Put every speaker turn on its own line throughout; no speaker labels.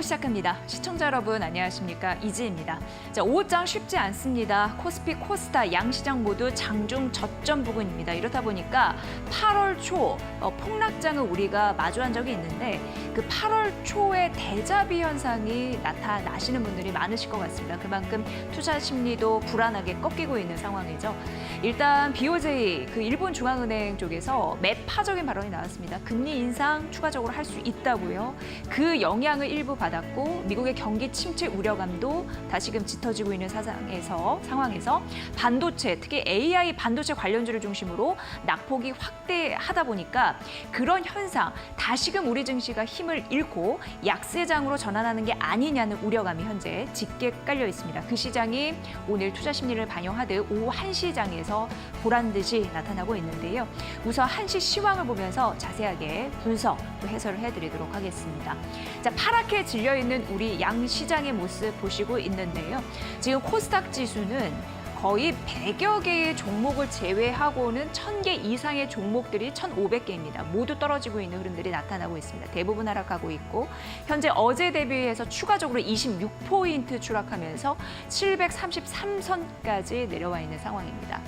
1부 시작합니다. 시청자 여러분 안녕하십니까? 이지혜입니다. 자, 5장 쉽지 않습니다. 코스피, 코스닥 양시장 모두 장중 저점 부근입니다. 이렇다 보니까 8월 초 폭락장을 우리가 마주한 적이 있는데 그 8월 초에 대자비 현상이 나타나시는 분들이 많으실 것 같습니다. 그만큼 투자 심리도 불안하게 꺾이고 있는 상황이죠. 일단 BOJ, 그 일본 중앙은행 쪽에서 매파적인 발언이 나왔습니다. 금리 인상 추가적으로 할 수 있다고요. 그 영향을 일부 받았고 미국의 경기 침체 우려감도 다시금 짙어지고 있는 상황에서 반도체, 특히 AI 반도체 관련주를 중심으로 낙폭이 확대하다 보니까 그런 현상, 다시금 우리 증시가 힘을 잃고 약세장으로 전환하는 게 아니냐는 우려감이 현재 짙게 깔려 있습니다. 그 시장이 오늘 투자 심리를 반영하듯 오후 1시장에서 보란 듯이 나타나고 있는데요. 우선 1시 시황을 보면서 자세하게 분석, 해설을 해드리도록 하겠습니다. 자, 파랗게 질려있는 우리 양시장의 모습 보시고 있는데요. 지금 코스닥 지수는 거의 100여 개의 종목을 제외하고는 1000개 이상의 종목들이 1,500개입니다. 모두 떨어지고 있는 흐름들이 나타나고 있습니다. 대부분 하락하고 있고 현재 어제 대비해서 추가적으로 26포인트 추락하면서 733선까지 내려와 있는 상황입니다.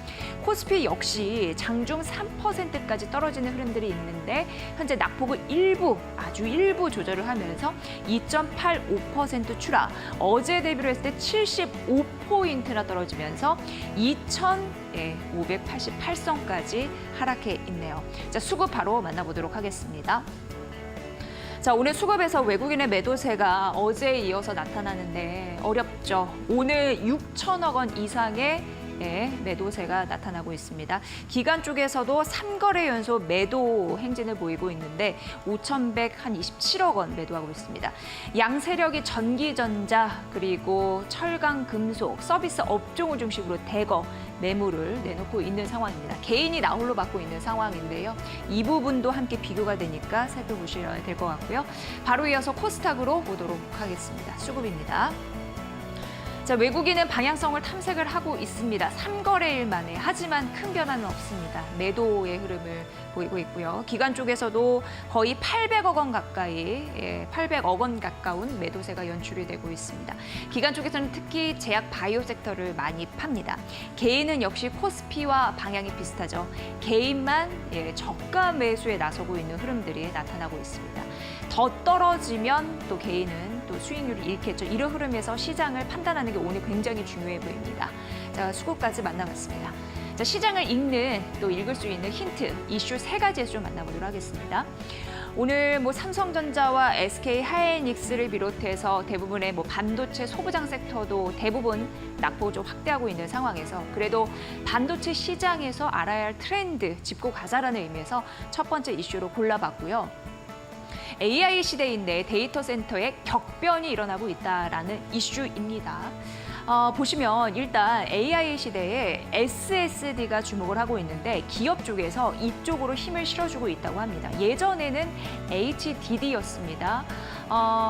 코스피 역시 장중 3%까지 떨어지는 흐름들이 있는데 현재 낙폭을 아주 일부 조절을 하면서 2.85% 추락, 어제 대비로 했을 때 75포인트나 떨어지면서 2,588선까지 하락해 있네요. 자, 수급 바로 만나보도록 하겠습니다. 자, 오늘 수급에서 외국인의 매도세가 어제에 이어서 나타나는데 어렵죠. 오늘 6천억 원 이상의 매도세가 나타나고 있습니다. 기관 쪽에서도 3거래 연속 매도 행진을 보이고 있는데 5,127억 원 매도하고 있습니다. 양세력이 전기전자 그리고 철강, 금속, 서비스 업종을 중심으로 대거 매물을 내놓고 있는 상황입니다. 개인이 나홀로 받고 있는 상황인데요. 이 부분도 함께 비교가 되니까 살펴보셔야 될 것 같고요. 바로 이어서 코스닥으로 보도록 하겠습니다. 수급입니다. 자, 외국인은 방향성을 탐색을 하고 있습니다. 3거래일 만에. 하지만 큰 변화는 없습니다. 매도의 흐름을 보이고 있고요. 기관 쪽에서도 거의 800억 원 가까이, 800억 원 가까운 매도세가 연출이 되고 있습니다. 기관 쪽에서는 특히 제약 바이오 섹터를 많이 팝니다. 개인은 역시 코스피와 방향이 비슷하죠. 개인만 저가 매수에 나서고 있는 흐름들이 나타나고 있습니다. 더 떨어지면 또 개인은 또 수익률을 잃겠죠. 이런 흐름에서 시장을 판단하는 게 오늘 굉장히 중요해 보입니다. 자, 수급까지 만나봤습니다. 자, 시장을 읽을 수 있는 힌트, 이슈 3가지에서 좀 만나보도록 하겠습니다. 오늘 삼성전자와 SK 하이닉스를 비롯해서 대부분의 반도체 소부장 섹터도 대부분 낙폭을 좀 확대하고 있는 상황에서 그래도 반도체 시장에서 알아야 할 트렌드, 짚고 가자라는 의미에서 첫 번째 이슈로 골라봤고요. AI 시대인데 데이터 센터에 격변이 일어나고 있다라는 이슈입니다. 보시면 일단 AI 시대에 SSD가 주목을 하고 있는데 기업 쪽에서 이쪽으로 힘을 실어주고 있다고 합니다. 예전에는 HDD였습니다.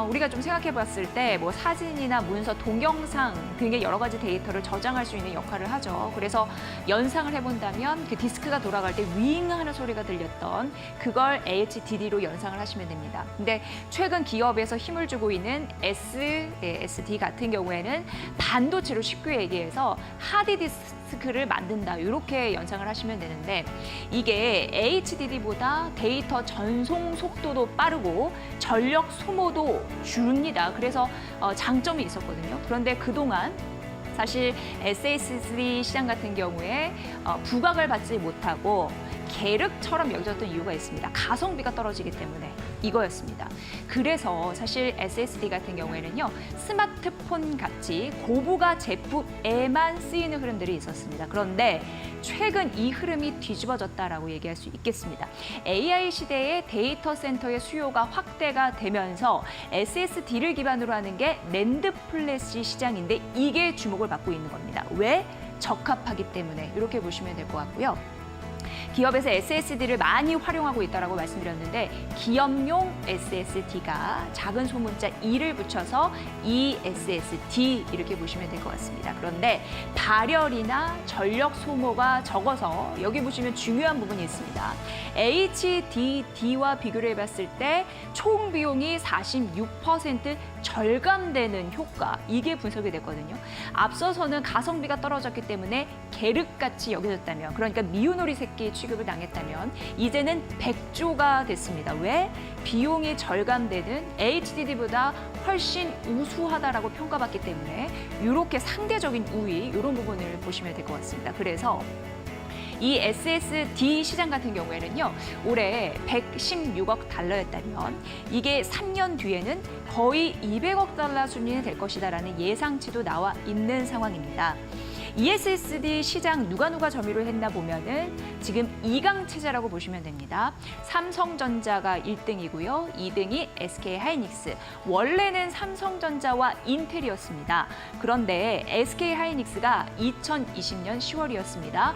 우리가 좀 생각해 봤을 때 사진이나 문서, 동영상 등의 여러 가지 데이터를 저장할 수 있는 역할을 하죠. 그래서 연상을 해본다면 그 디스크가 돌아갈 때 윙 하는 소리가 들렸던 그걸 HDD로 연상을 하시면 됩니다. 근데 최근 기업에서 힘을 주고 있는 SD 같은 경우에는 반도체로 쉽게 얘기해서 하드디스크를 만든다. 이렇게 연상을 하시면 되는데 이게 HDD보다 데이터 전송 속도도 빠르고 전력 소모도 줄입니다. 그래서 장점이 있었거든요. 그런데 그동안 사실 SSD 시장 같은 경우에 부각을 받지 못하고 계륵처럼 여겨졌던 이유가 있습니다. 가성비가 떨어지기 때문에 이거였습니다. 그래서 사실 SSD 같은 경우에는요, 스마트폰 같이 고부가 제품에만 쓰이는 흐름들이 있었습니다. 그런데 최근 이 흐름이 뒤집어졌다라고 얘기할 수 있겠습니다. AI 시대의 데이터 센터의 수요가 확대가 되면서 SSD를 기반으로 하는 게 낸드 플래시 시장인데 이게 주목을 받고 있는 겁니다. 왜? 적합하기 때문에 이렇게 보시면 될 것 같고요. 기업에서 SSD를 많이 활용하고 있다고 말씀드렸는데 기업용 SSD가 작은 소문자 E를 붙여서 ESSD 이렇게 보시면 될 것 같습니다. 그런데 발열이나 전력 소모가 적어서 여기 보시면 중요한 부분이 있습니다. HDD와 비교를 해봤을 때 총 비용이 46% 절감되는 효과, 이게 분석이 됐거든요. 앞서서는 가성비가 떨어졌기 때문에 계륵같이 여겨졌다면, 그러니까 미운오리 새끼 취급을 당했다면 이제는 백조가 됐습니다. 왜? 비용이 절감되는 HDD보다 훨씬 우수하다라고 평가받기 때문에 이렇게 상대적인 우위, 이런 부분을 보시면 될 것 같습니다. 그래서 이 SSD 시장 같은 경우에는요, 올해 116억 달러였다면 이게 3년 뒤에는 거의 200억 달러 수준이 될 것이다라는 예상치도 나와 있는 상황입니다. ESSD 시장 누가 점유를 했나 보면은 지금 2강 체제라고 보시면 됩니다. 삼성전자가 1등이고요. 2등이 SK하이닉스. 원래는 삼성전자와 인텔이었습니다. 그런데 SK하이닉스가 2020년 10월이었습니다.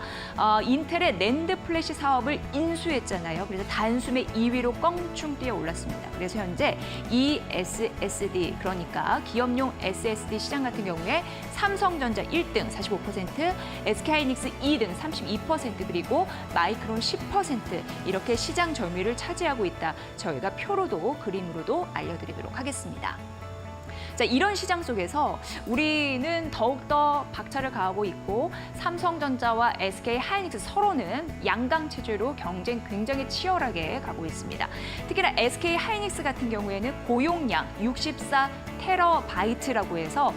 인텔의 낸드 플래시 사업을 인수했잖아요. 그래서 단숨에 2위로 껑충 뛰어 올랐습니다. 그래서 현재 ESSD, 그러니까 기업용 SSD 시장 같은 경우에 삼성전자 1등 45%, SK하이닉스 2등 32%, 그리고 마이크론 10% 이렇게 시장 점유율을 차지하고 있다. 저희가 표로도 그림으로도 알려드리도록 하겠습니다. 자, 이런 시장 속에서 우리는 더욱더 박차를 가하고 있고 삼성전자와 SK하이닉스 서로는 양강 체제로 경쟁 굉장히 치열하게 가고 있습니다. 특히나 SK하이닉스 같은 경우에는 고용량 64TB라고 해서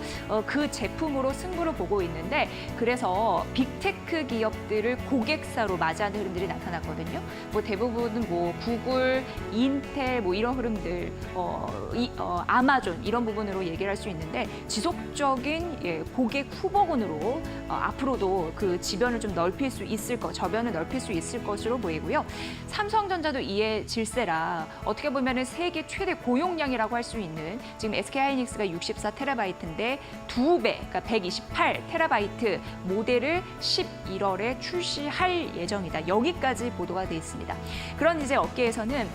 그 제품으로 승부를 보고 있는데, 그래서 빅테크 기업들을 고객사로 맞이하는 흐름들이 나타났거든요. 뭐 대부분은 뭐 구글, 인텔 뭐 이런 흐름들, 아마존 이런 부분으로 얘기를 할 수 있는데, 지속적인 고객 후보군으로 앞으로도 그 저변을 넓힐 수 있을 것으로 보이고요. 삼성전자도 이에 질세라 어떻게 보면은 세계 최대 고용량이라고 할 수 있는, 지금 SK하이닉스가 64TB인데 2배, 그러니까 128TB 모델을 11월에 출시할 예정이다. 여기까지 보도가 돼 있습니다. 그런 이제 업계에서는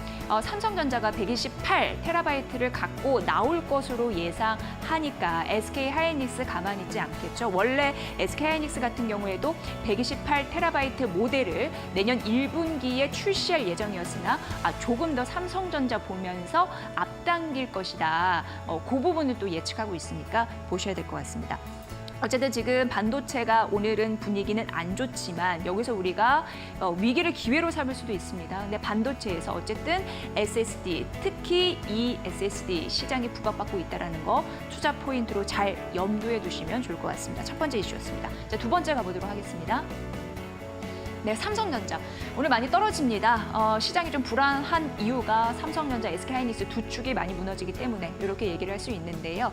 삼성전자가 128TB를 갖고 나올 것으로 예상하니까 SK하이닉스 가만히 있지 않겠죠. 원래 SK하이닉스 같은 경우에도 128TB 모델을 내년 1분기에 출시할 예정이었으나 조금 더 삼성전자 보면서 앞당길 것이다. 그 부분을 또 예측하고 있으니까 보셔야 될 것 같습니다. 어쨌든 지금 반도체가 오늘은 분위기는 안 좋지만 여기서 우리가 위기를 기회로 삼을 수도 있습니다. 근데 반도체에서 어쨌든 SSD, 특히 이 SSD 시장이 부각받고 있다는 거 투자 포인트로 잘 염두에 두시면 좋을 것 같습니다. 첫 번째 이슈였습니다. 자, 두 번째 가보도록 하겠습니다. 네, 삼성전자 오늘 많이 떨어집니다. 시장이 좀 불안한 이유가 삼성전자, SK하이닉스 두 축이 많이 무너지기 때문에 이렇게 얘기를 할 수 있는데요.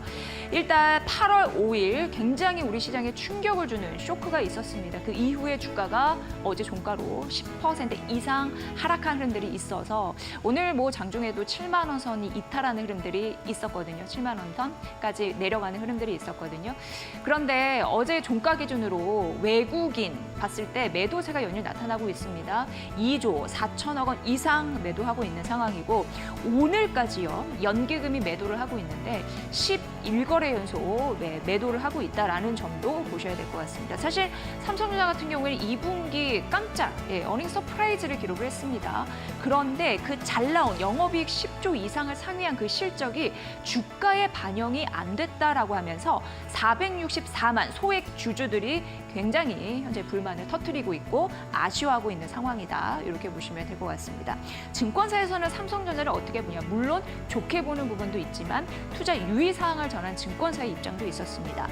일단 8월 5일 굉장히 우리 시장에 충격을 주는 쇼크가 있었습니다. 그 이후에 주가가 어제 종가로 10% 이상 하락한 흐름들이 있어서 오늘 뭐 장중에도 7만 원 선이 이탈하는 흐름들이 있었거든요. 7만 원 선까지 내려가는 흐름들이 있었거든요. 그런데 어제 종가 기준으로 외국인 봤을 때 매도세가 연일 나타나고 있습니다. 2조 4천억 원 이상 매도하고 있는 상황이고, 오늘까지요 연기금이 매도를 하고 있는데 11거래 연속 매도를 하고 있다라는 점도 보셔야 될 것 같습니다. 사실 삼성전자 같은 경우에는 2분기 깜짝 어닝 서프라이즈를 기록을 했습니다. 그런데 그 잘 나온 영업이익 10조 이상을 상회한 그 실적이 주가에 반영이 안 됐다라고 하면서 464만 소액 주주들이 굉장히 현재 불만을 터뜨리고 있고 아쉬워하고 있는 상황이다. 이렇게 보시면 될 것 같습니다. 증권사에서는 삼성전자를 어떻게 보냐, 물론 좋게 보는 부분도 있지만 투자 유의사항을 전한 증권사의 입장도 있었습니다.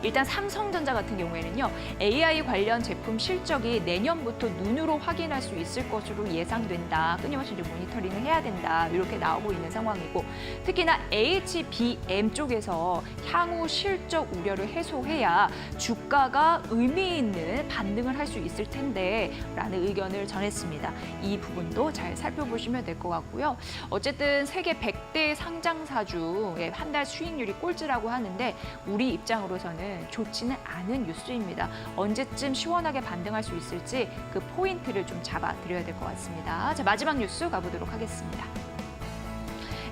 일단 삼성전자 같은 경우에는요, AI 관련 제품 실적이 내년부터 눈으로 확인할 수 있을 것으로 예상된다. 끊임없이 이제 모니터링을 해야 된다. 이렇게 나오고 있는 상황이고, 특히나 HBM 쪽에서 향후 실적 우려를 해소해야 주가가 의미 있는 반등을 할 수 있을 텐데 라는 의견을 전했습니다. 이 부분도 잘 살펴보시면 될 것 같고요. 어쨌든 세계 100대 상장사 중 한 달 수익률이 꼴찌라고 하는데 우리 입장으로서는 보기에는 좋지는 않은 뉴스입니다. 언제쯤 시원하게 반등할 수 있을지 그 포인트를 좀 잡아드려야 될 것 같습니다. 자, 마지막 뉴스 가보도록 하겠습니다.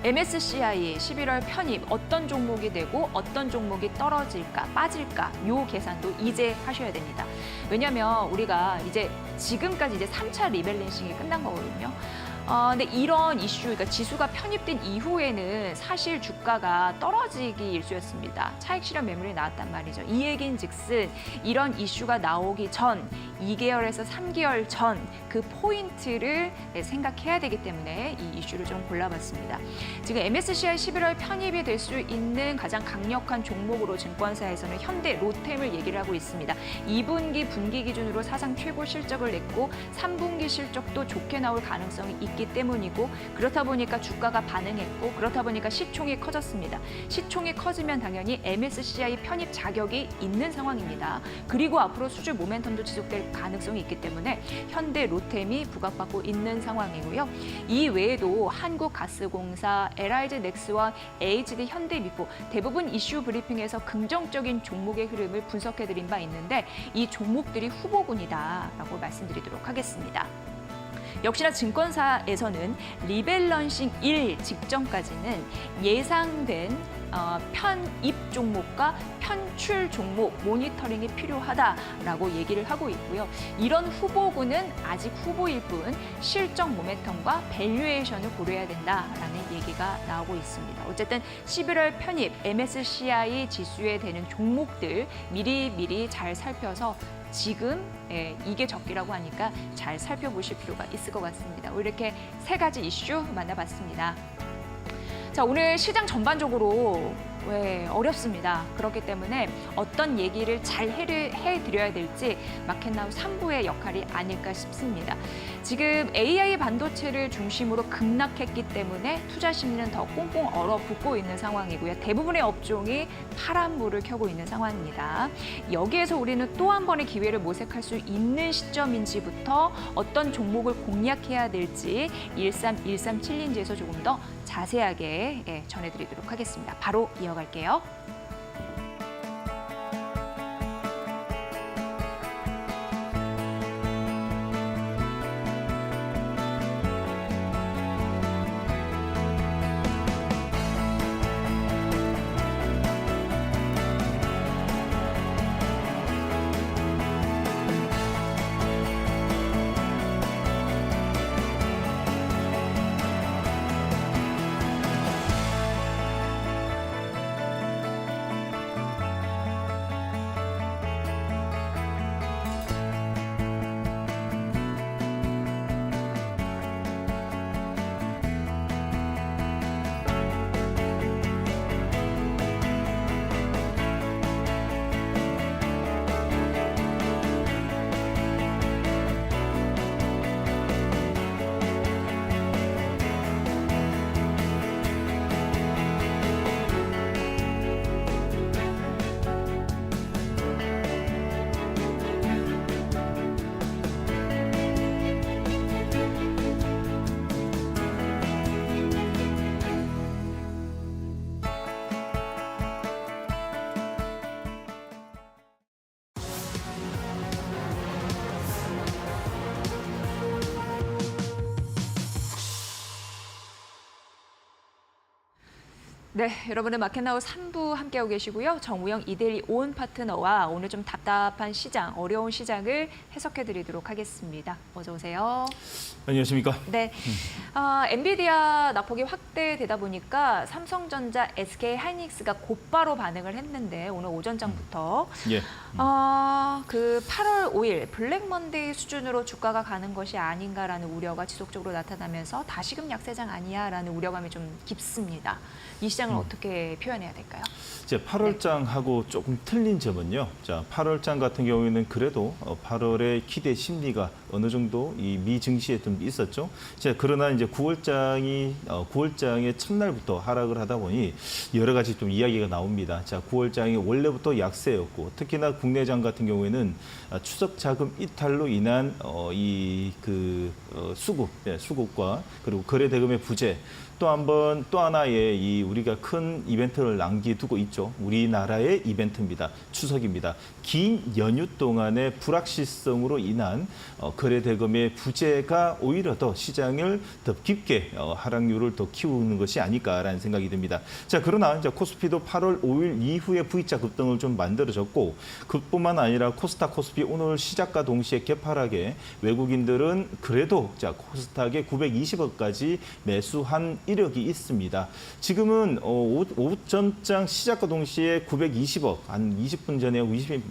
MSCI 11월 편입 어떤 종목이 되고 어떤 종목이 떨어질까 빠질까 요 계산도 이제 하셔야 됩니다. 왜냐하면 우리가 이제 지금까지 이제 3차 리밸런싱이 끝난 거거든요. 근데 이런 이슈, 그러니까 지수가 편입된 이후에는 사실 주가가 떨어지기 일쑤였습니다. 차익 실현 매물이 나왔단 말이죠. 이 얘긴즉슨 이런 이슈가 나오기 전 2개월에서 3개월 전 그 포인트를 생각해야 되기 때문에 이 이슈를 좀 골라봤습니다. 지금 MSCI 11월 편입이 될 수 있는 가장 강력한 종목으로 증권사에서는 현대, 로템을 얘기를 하고 있습니다. 2분기 분기 기준으로 사상 최고 실적을 냈고 3분기 실적도 좋게 나올 가능성이 있기 때문이고 그렇다 보니까 주가가 반응했고 그렇다 보니까 시총이 커졌습니다. 시총이 커지면 당연히 MSCI 편입 자격이 있는 상황입니다. 그리고 앞으로 수주 모멘텀도 지속될 가능성이 있기 때문에 현대, 로템이 부각받고 있는 상황이고요. 이 외에도 한국가스공사, LIG 넥스원, HD 현대미포 대부분 이슈 브리핑에서 긍정적인 종목의 흐름을 분석해드린 바 있는데 이 종목들이 후보군이다라고 말씀드리도록 하겠습니다. 역시나 증권사에서는 리밸런싱 1 직전까지는 예상된 편입 종목과 편출 종목 모니터링이 필요하다라고 얘기를 하고 있고요. 이런 후보군은 아직 후보일 뿐 실적 모멘텀과 밸류에이션을 고려해야 된다라는 얘기가 나오고 있습니다. 어쨌든 11월 편입 MSCI 지수에 되는 종목들 미리 잘 살펴서 지금 이게 적기라고 하니까 잘 살펴보실 필요가 있을 것 같습니다. 이렇게 세 가지 이슈 만나봤습니다. 자, 오늘 시장 전반적으로 어렵습니다. 그렇기 때문에 어떤 얘기를 잘 해드려야 될지 마켓나우 3부의 역할이 아닐까 싶습니다. 지금 AI 반도체를 중심으로 급락했기 때문에 투자 심리는 더 꽁꽁 얼어붙고 있는 상황이고요. 대부분의 업종이 파란불을 켜고 있는 상황입니다. 여기에서 우리는 또 한 번의 기회를 모색할 수 있는 시점인지부터 어떤 종목을 공략해야 될지 1313 챌린지에서 조금 더 자세하게 전해드리도록 하겠습니다. 바로 이어갈게요. 네, 여러분은 마켓나우 3부 함께하고 계시고요. 정우영 이데일리 온 파트너와 오늘 좀 답답한 시장, 어려운 시장을 해석해드리도록 하겠습니다. 어서 오세요.
안녕하십니까?
네, 엔비디아 낙폭이 확대되다 보니까 삼성전자, SK하이닉스가 곧바로 반응을 했는데 오늘 오전장부터
예.
그 8월 5일 블랙 먼데이 수준으로 주가가 가는 것이 아닌가라는 우려가 지속적으로 나타나면서 다시금 약세장 아니야라는 우려감이 좀 깊습니다. 이 시장을 어떻게 표현해야 될까요?
이제 8월장하고 조금 틀린 점은요. 자, 8월장 같은 경우에는 그래도 8월의 기대 심리가 어느 정도 이 미 증시에 좀 있었죠. 그러나 이제 9월장의 첫날부터 하락을 하다 보니 여러 가지 좀 이야기가 나옵니다. 자, 9월장이 원래부터 약세였고 특히나 국내장 같은 경우에는 추석 자금 이탈로 인한 수급과 그리고 거래 대금의 부재 또 하나의 이 우리가 큰 이벤트를 남겨두고 있죠. 우리나라의 이벤트입니다. 추석입니다. 긴 연휴 동안의 불확실성으로 인한 거래 대금의 부재가 오히려 더 시장을 더 깊게 하락률을 더 키우는 것이 아닐까라는 생각이 듭니다. 자, 그러나 이제 코스피도 8월 5일 이후에 V자 급등을 좀 만들어졌고, 그뿐만 아니라 코스닥, 코스피 오늘 시작과 동시에 개파락에 외국인들은 그래도 자 코스닥에 920억까지 매수한 이력이 있습니다. 지금은 오후 전장 시작과 동시에 920억, 한 20분 전에 20분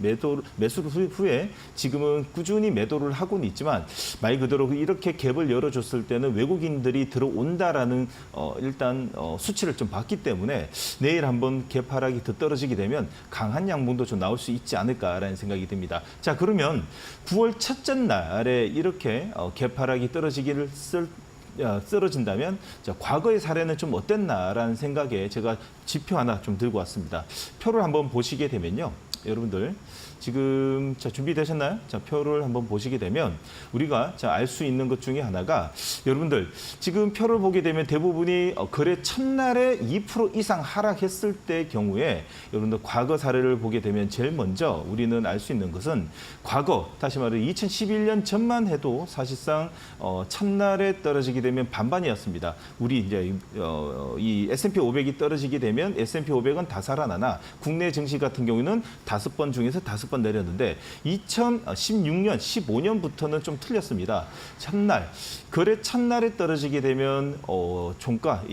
매수를 후에 지금은 꾸준히 매도를 하고는 있지만, 말 그대로 이렇게 갭을 열어줬을 때는 외국인들이 들어온다라는 일단 수치를 좀 봤기 때문에 내일 한번 갭 하락이 더 떨어지게 되면 강한 양봉도 좀 나올 수 있지 않을까라는 생각이 듭니다. 자, 그러면 9월 첫째 날에 이렇게 갭 하락이 떨어진다면 자, 과거의 사례는 좀 어땠나라는 생각에 제가 지표 하나 좀 들고 왔습니다. 표를 한번 보시게 되면요. 여러분들 지금 자 준비되셨나요? 자, 표를 한번 보시게 되면 우리가 알 수 있는 것 중에 하나가, 여러분들 지금 표를 보게 되면 대부분이 거래 첫날에 2% 이상 하락했을 때 경우에 여러분들 과거 사례를 보게 되면 제일 먼저 우리는 알 수 있는 것은, 과거 다시 말해 2011년 전만 해도 사실상 첫날에 떨어지게 되면 반반이었습니다. 우리 이제 이 S&P 500이 떨어지게 되면 S&P 500은 다 살아나나 국내 증시 같은 경우는 5번 중에서 5번 내렸는데 2016년, 15년부터는 좀 틀렸습니다. 거래 첫날에 떨어지게 되면 종가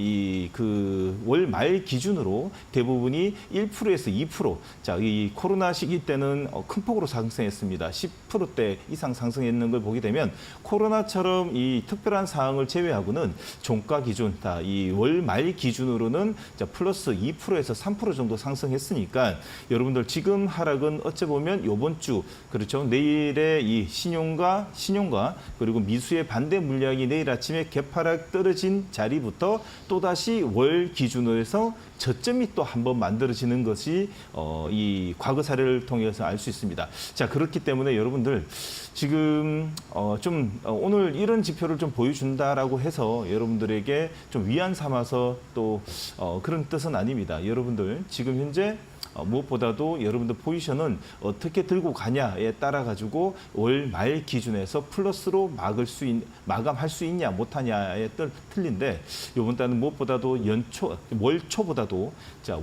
월 말 기준으로 대부분이 1%에서 2%. 자, 이 코로나 시기 때는 큰 폭으로 상승했습니다. 10%대 이상 상승했는 걸 보게 되면 코로나처럼 이 특별한 사항을 제외하고는 종가 기준, 이 월 말 기준으로는 플러스 2%에서 3% 정도 상승했으니까 여러분들 지금 하락은 어찌 보면 이번 주, 그렇죠, 내일의 이 신용과 그리고 미수의 반대 물량이 내일 아침에 개파락 떨어진 자리부터 또다시 월 기준으로 해서 저점이 또 한번 만들어지는 것이 이 과거 사례를 통해서 알 수 있습니다. 자, 그렇기 때문에 여러분들 지금 오늘 이런 지표를 좀 보여준다라고 해서 여러분들에게 좀 위안 삼아서 또 그런 뜻은 아닙니다. 여러분들 지금 현재 무엇보다도 여러분들 포지션은 어떻게 들고 가냐에 따라 가지고 월 말 기준에서 플러스로 마감할 수 있냐 못하냐에 틀린데, 이번 달은 무엇보다도 월 초보다도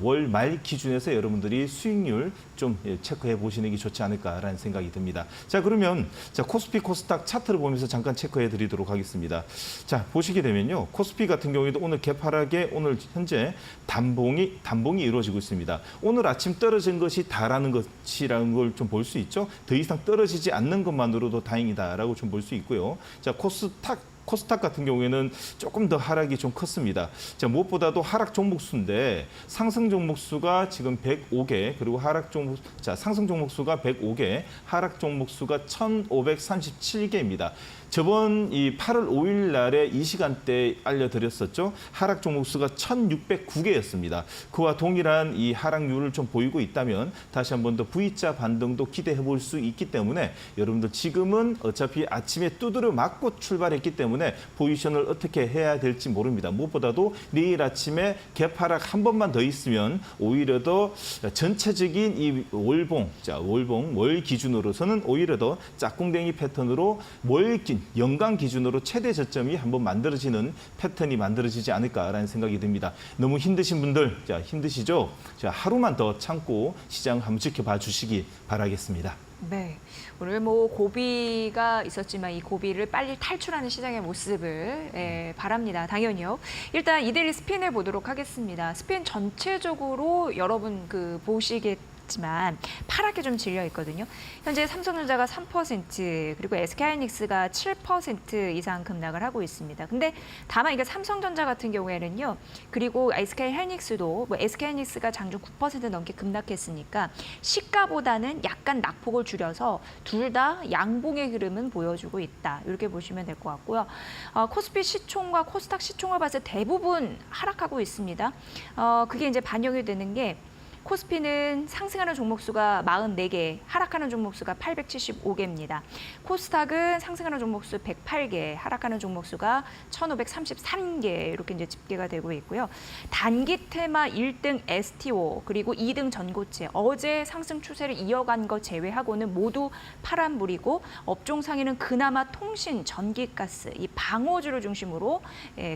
월 말 기준에서 여러분들이 수익률 좀 체크해 보시는 게 좋지 않을까라는 생각이 듭니다. 자, 그러면 코스피 코스닥 차트를 보면서 잠깐 체크해 드리도록 하겠습니다. 자, 보시게 되면요, 코스피 같은 경우에도 오늘 개파락에 오늘 현재 단봉이 이루어지고 있습니다. 오늘 아침 떨어진 것이 다라는 것이라는 걸 좀 볼 수 있죠. 더 이상 떨어지지 않는 것만으로도 다행이다라고 좀 볼 수 있고요. 자, 코스닥 같은 경우에는 조금 더 하락이 좀 컸습니다. 자, 무엇보다도 하락 종목수인데 상승 종목수가 지금 105개, 그리고 상승 종목수가 105개, 하락 종목수가 1,537개입니다. 저번 이 8월 5일 날에 이 시간대에 알려드렸었죠. 하락 종목수가 1,609개였습니다. 그와 동일한 이 하락률을 좀 보이고 있다면 다시 한 번 더 V자 반등도 기대해 볼 수 있기 때문에 여러분들 지금은 어차피 아침에 두드려 맞고 출발했기 때문에 포지션을 어떻게 해야 될지 모릅니다. 무엇보다도 내일 아침에 갭 하락 한 번만 더 있으면 오히려 더 전체적인 이 월 기준으로서는 오히려 더 짝꿍댕이 패턴으로 연간 기준으로 최대 저점이 한번 만들어지는 패턴이 만들어지지 않을까라는 생각이 듭니다. 너무 힘드신 분들, 힘드시죠? 하루만 더 참고 시장 한번 지켜봐 주시기 바라겠습니다.
네, 오늘 고비가 있었지만 이 고비를 빨리 탈출하는 시장의 모습을 바랍니다. 당연히요. 일단 이데일리 스핀을 보도록 하겠습니다. 스핀 전체적으로 여러분 보시겠지만 파랗게 좀 질려 있거든요. 현재 삼성전자가 3%, 그리고 SK하이닉스가 7% 이상 급락을 하고 있습니다. 근데 다만 이게 삼성전자 같은 경우에는요, 그리고 SK하이닉스도 SK하이닉스가 장중 9% 넘게 급락했으니까 시가보다는 약간 낙폭을 줄여서 둘 다 양봉의 흐름은 보여주고 있다. 이렇게 보시면 될 것 같고요. 코스피 시총과 코스닥 시총을 봤을 때 대부분 하락하고 있습니다. 그게 이제 반영이 되는 게 코스피는 상승하는 종목 수가 44개, 하락하는 종목 수가 875개입니다. 코스닥은 상승하는 종목 수 108개, 하락하는 종목 수가 1,533개 이렇게 이제 집계가 되고 있고요. 단기 테마 1등 STO 그리고 2등 전고체 어제 상승 추세를 이어간 것 제외하고는 모두 파란불이고 업종 상위는 그나마 통신, 전기가스, 이 방어주를 중심으로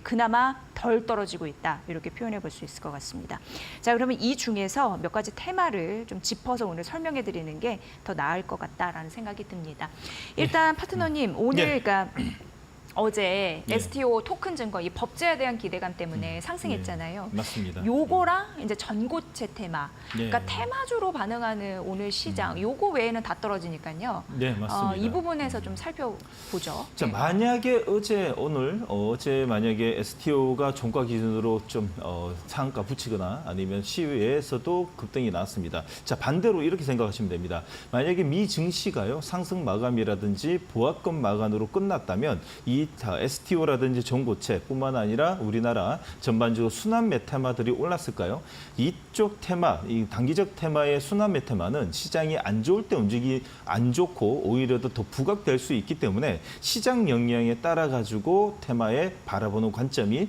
그나마 덜 떨어지고 있다 이렇게 표현해 볼 수 있을 것 같습니다. 자, 그러면 이 중에서 몇 가지 테마를 좀 짚어서 오늘 설명해 드리는 게 더 나을 것 같다라는 생각이 듭니다. 일단 파트너님 오늘 그러니까 어제
네.
STO 토큰 증거 이 법제에 대한 기대감 때문에 상승했잖아요.
맞습니다.
요거랑 이제 전고체 테마,
네.
그러니까 테마주로 반응하는 오늘 시장, 요거 외에는 다 떨어지니까요.
네, 맞습니다.
이 부분에서 좀 살펴보죠.
자,
네.
만약에 어제 만약에 STO가 종가 기준으로 좀 상한가 붙이거나 아니면 시외에서도 급등이 나왔습니다. 자, 반대로 이렇게 생각하시면 됩니다. 만약에 미 증시가요 상승 마감이라든지 보합권 마감으로 끝났다면 이 STO라든지 전고체뿐만 아니라 우리나라 전반적으로 순환매 테마들이 올랐을까요? 이쪽 테마, 이 단기적 테마의 순환매 테마는 시장이 안 좋을 때 움직이 안 좋고 오히려 더 부각될 수 있기 때문에 시장 영향에 따라 가지고 테마에 바라보는 관점이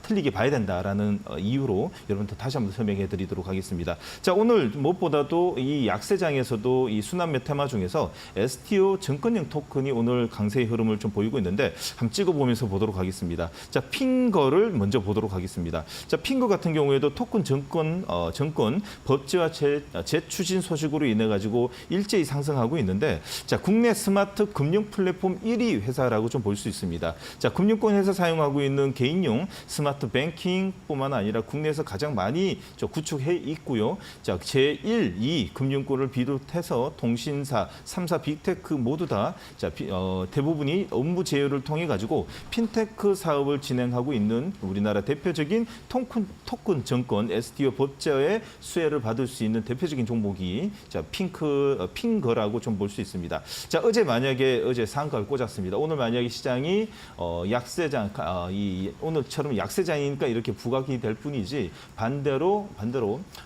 틀리게 봐야 된다라는 이유로 여러분들 다시 한번 설명해 드리도록 하겠습니다. 자, 오늘 무엇보다도 이 약세장에서도 이 순환매 테마 중에서 STO 증권형 토큰이 오늘 강세의 흐름을 좀 보이고 있는데 한번 찍어보면서 보도록 하겠습니다. 자, 핑거를 먼저 보도록 하겠습니다. 자, 핑거 같은 경우에도 토큰 정권 법제화 재추진 소식으로 인해 가지고 일제히 상승하고 있는데, 자, 국내 스마트 금융 플랫폼 1위 회사라고 좀 볼 수 있습니다. 자, 금융권 회사 사용하고 있는 개인용 스마트 뱅킹뿐만 아니라 국내에서 가장 많이 구축해 있고요. 자, 제1, 2 금융권을 비롯해서 통신사, 3사 빅테크 모두 다 대부분이 업무 제휴를 통해 가지고 핀테크 사업을 진행하고 있는 우리나라 대표적인 토큰 정권 STO 법제화의 수혜를 받을 수 있는 대표적인 종목이 핑거라고 좀 볼 수 있습니다. 자, 어제 상한가를 꽂았습니다. 오늘 만약에 시장이 약세장, 오늘처럼 약세장이니까 이렇게 부각이 될 뿐이지 반대로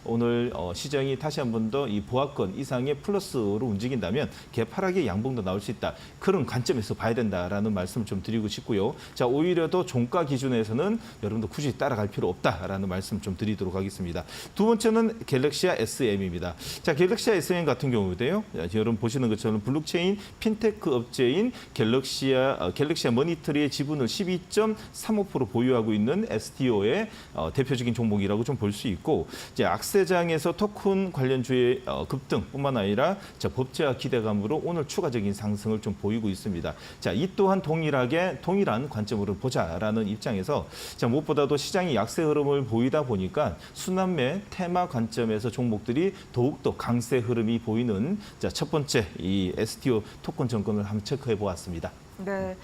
오늘 시장이 다시 한 번 더 이 보합권 이상의 플러스로 움직인다면 개파락의 양봉도 나올 수 있다. 그런 관점에서 봐야 된다라는 말씀을 좀 드리고 싶고요. 자, 오히려 더 종가 기준에서는 여러분도 굳이 따라갈 필요 없다라는 말씀 좀 드리도록 하겠습니다. 두 번째는 갤럭시아 SM입니다. 자, 갤럭시아 SM 같은 경우도요. 여러분 보시는 것처럼 블록체인 핀테크 업체인 갤럭시아 머니터리의 지분을 12.35% 보유하고 있는 STO의 대표적인 종목이라고 좀 볼 수 있고, 이제 악세장에서 토큰 관련주의 급등뿐만 아니라 법제화 기대감으로 오늘 추가적인 상승을 좀 보이고 있습니다. 자, 이 또한 동일한 관점으로 보자라는 입장에서, 자, 무엇보다도 시장이 약세 흐름을 보이다 보니까 순환매 테마 관점에서 종목들이 더욱더 강세 흐름이 보이는 첫 번째 이 STO 토큰 정권을 한번 체크해 보았습니다.
네.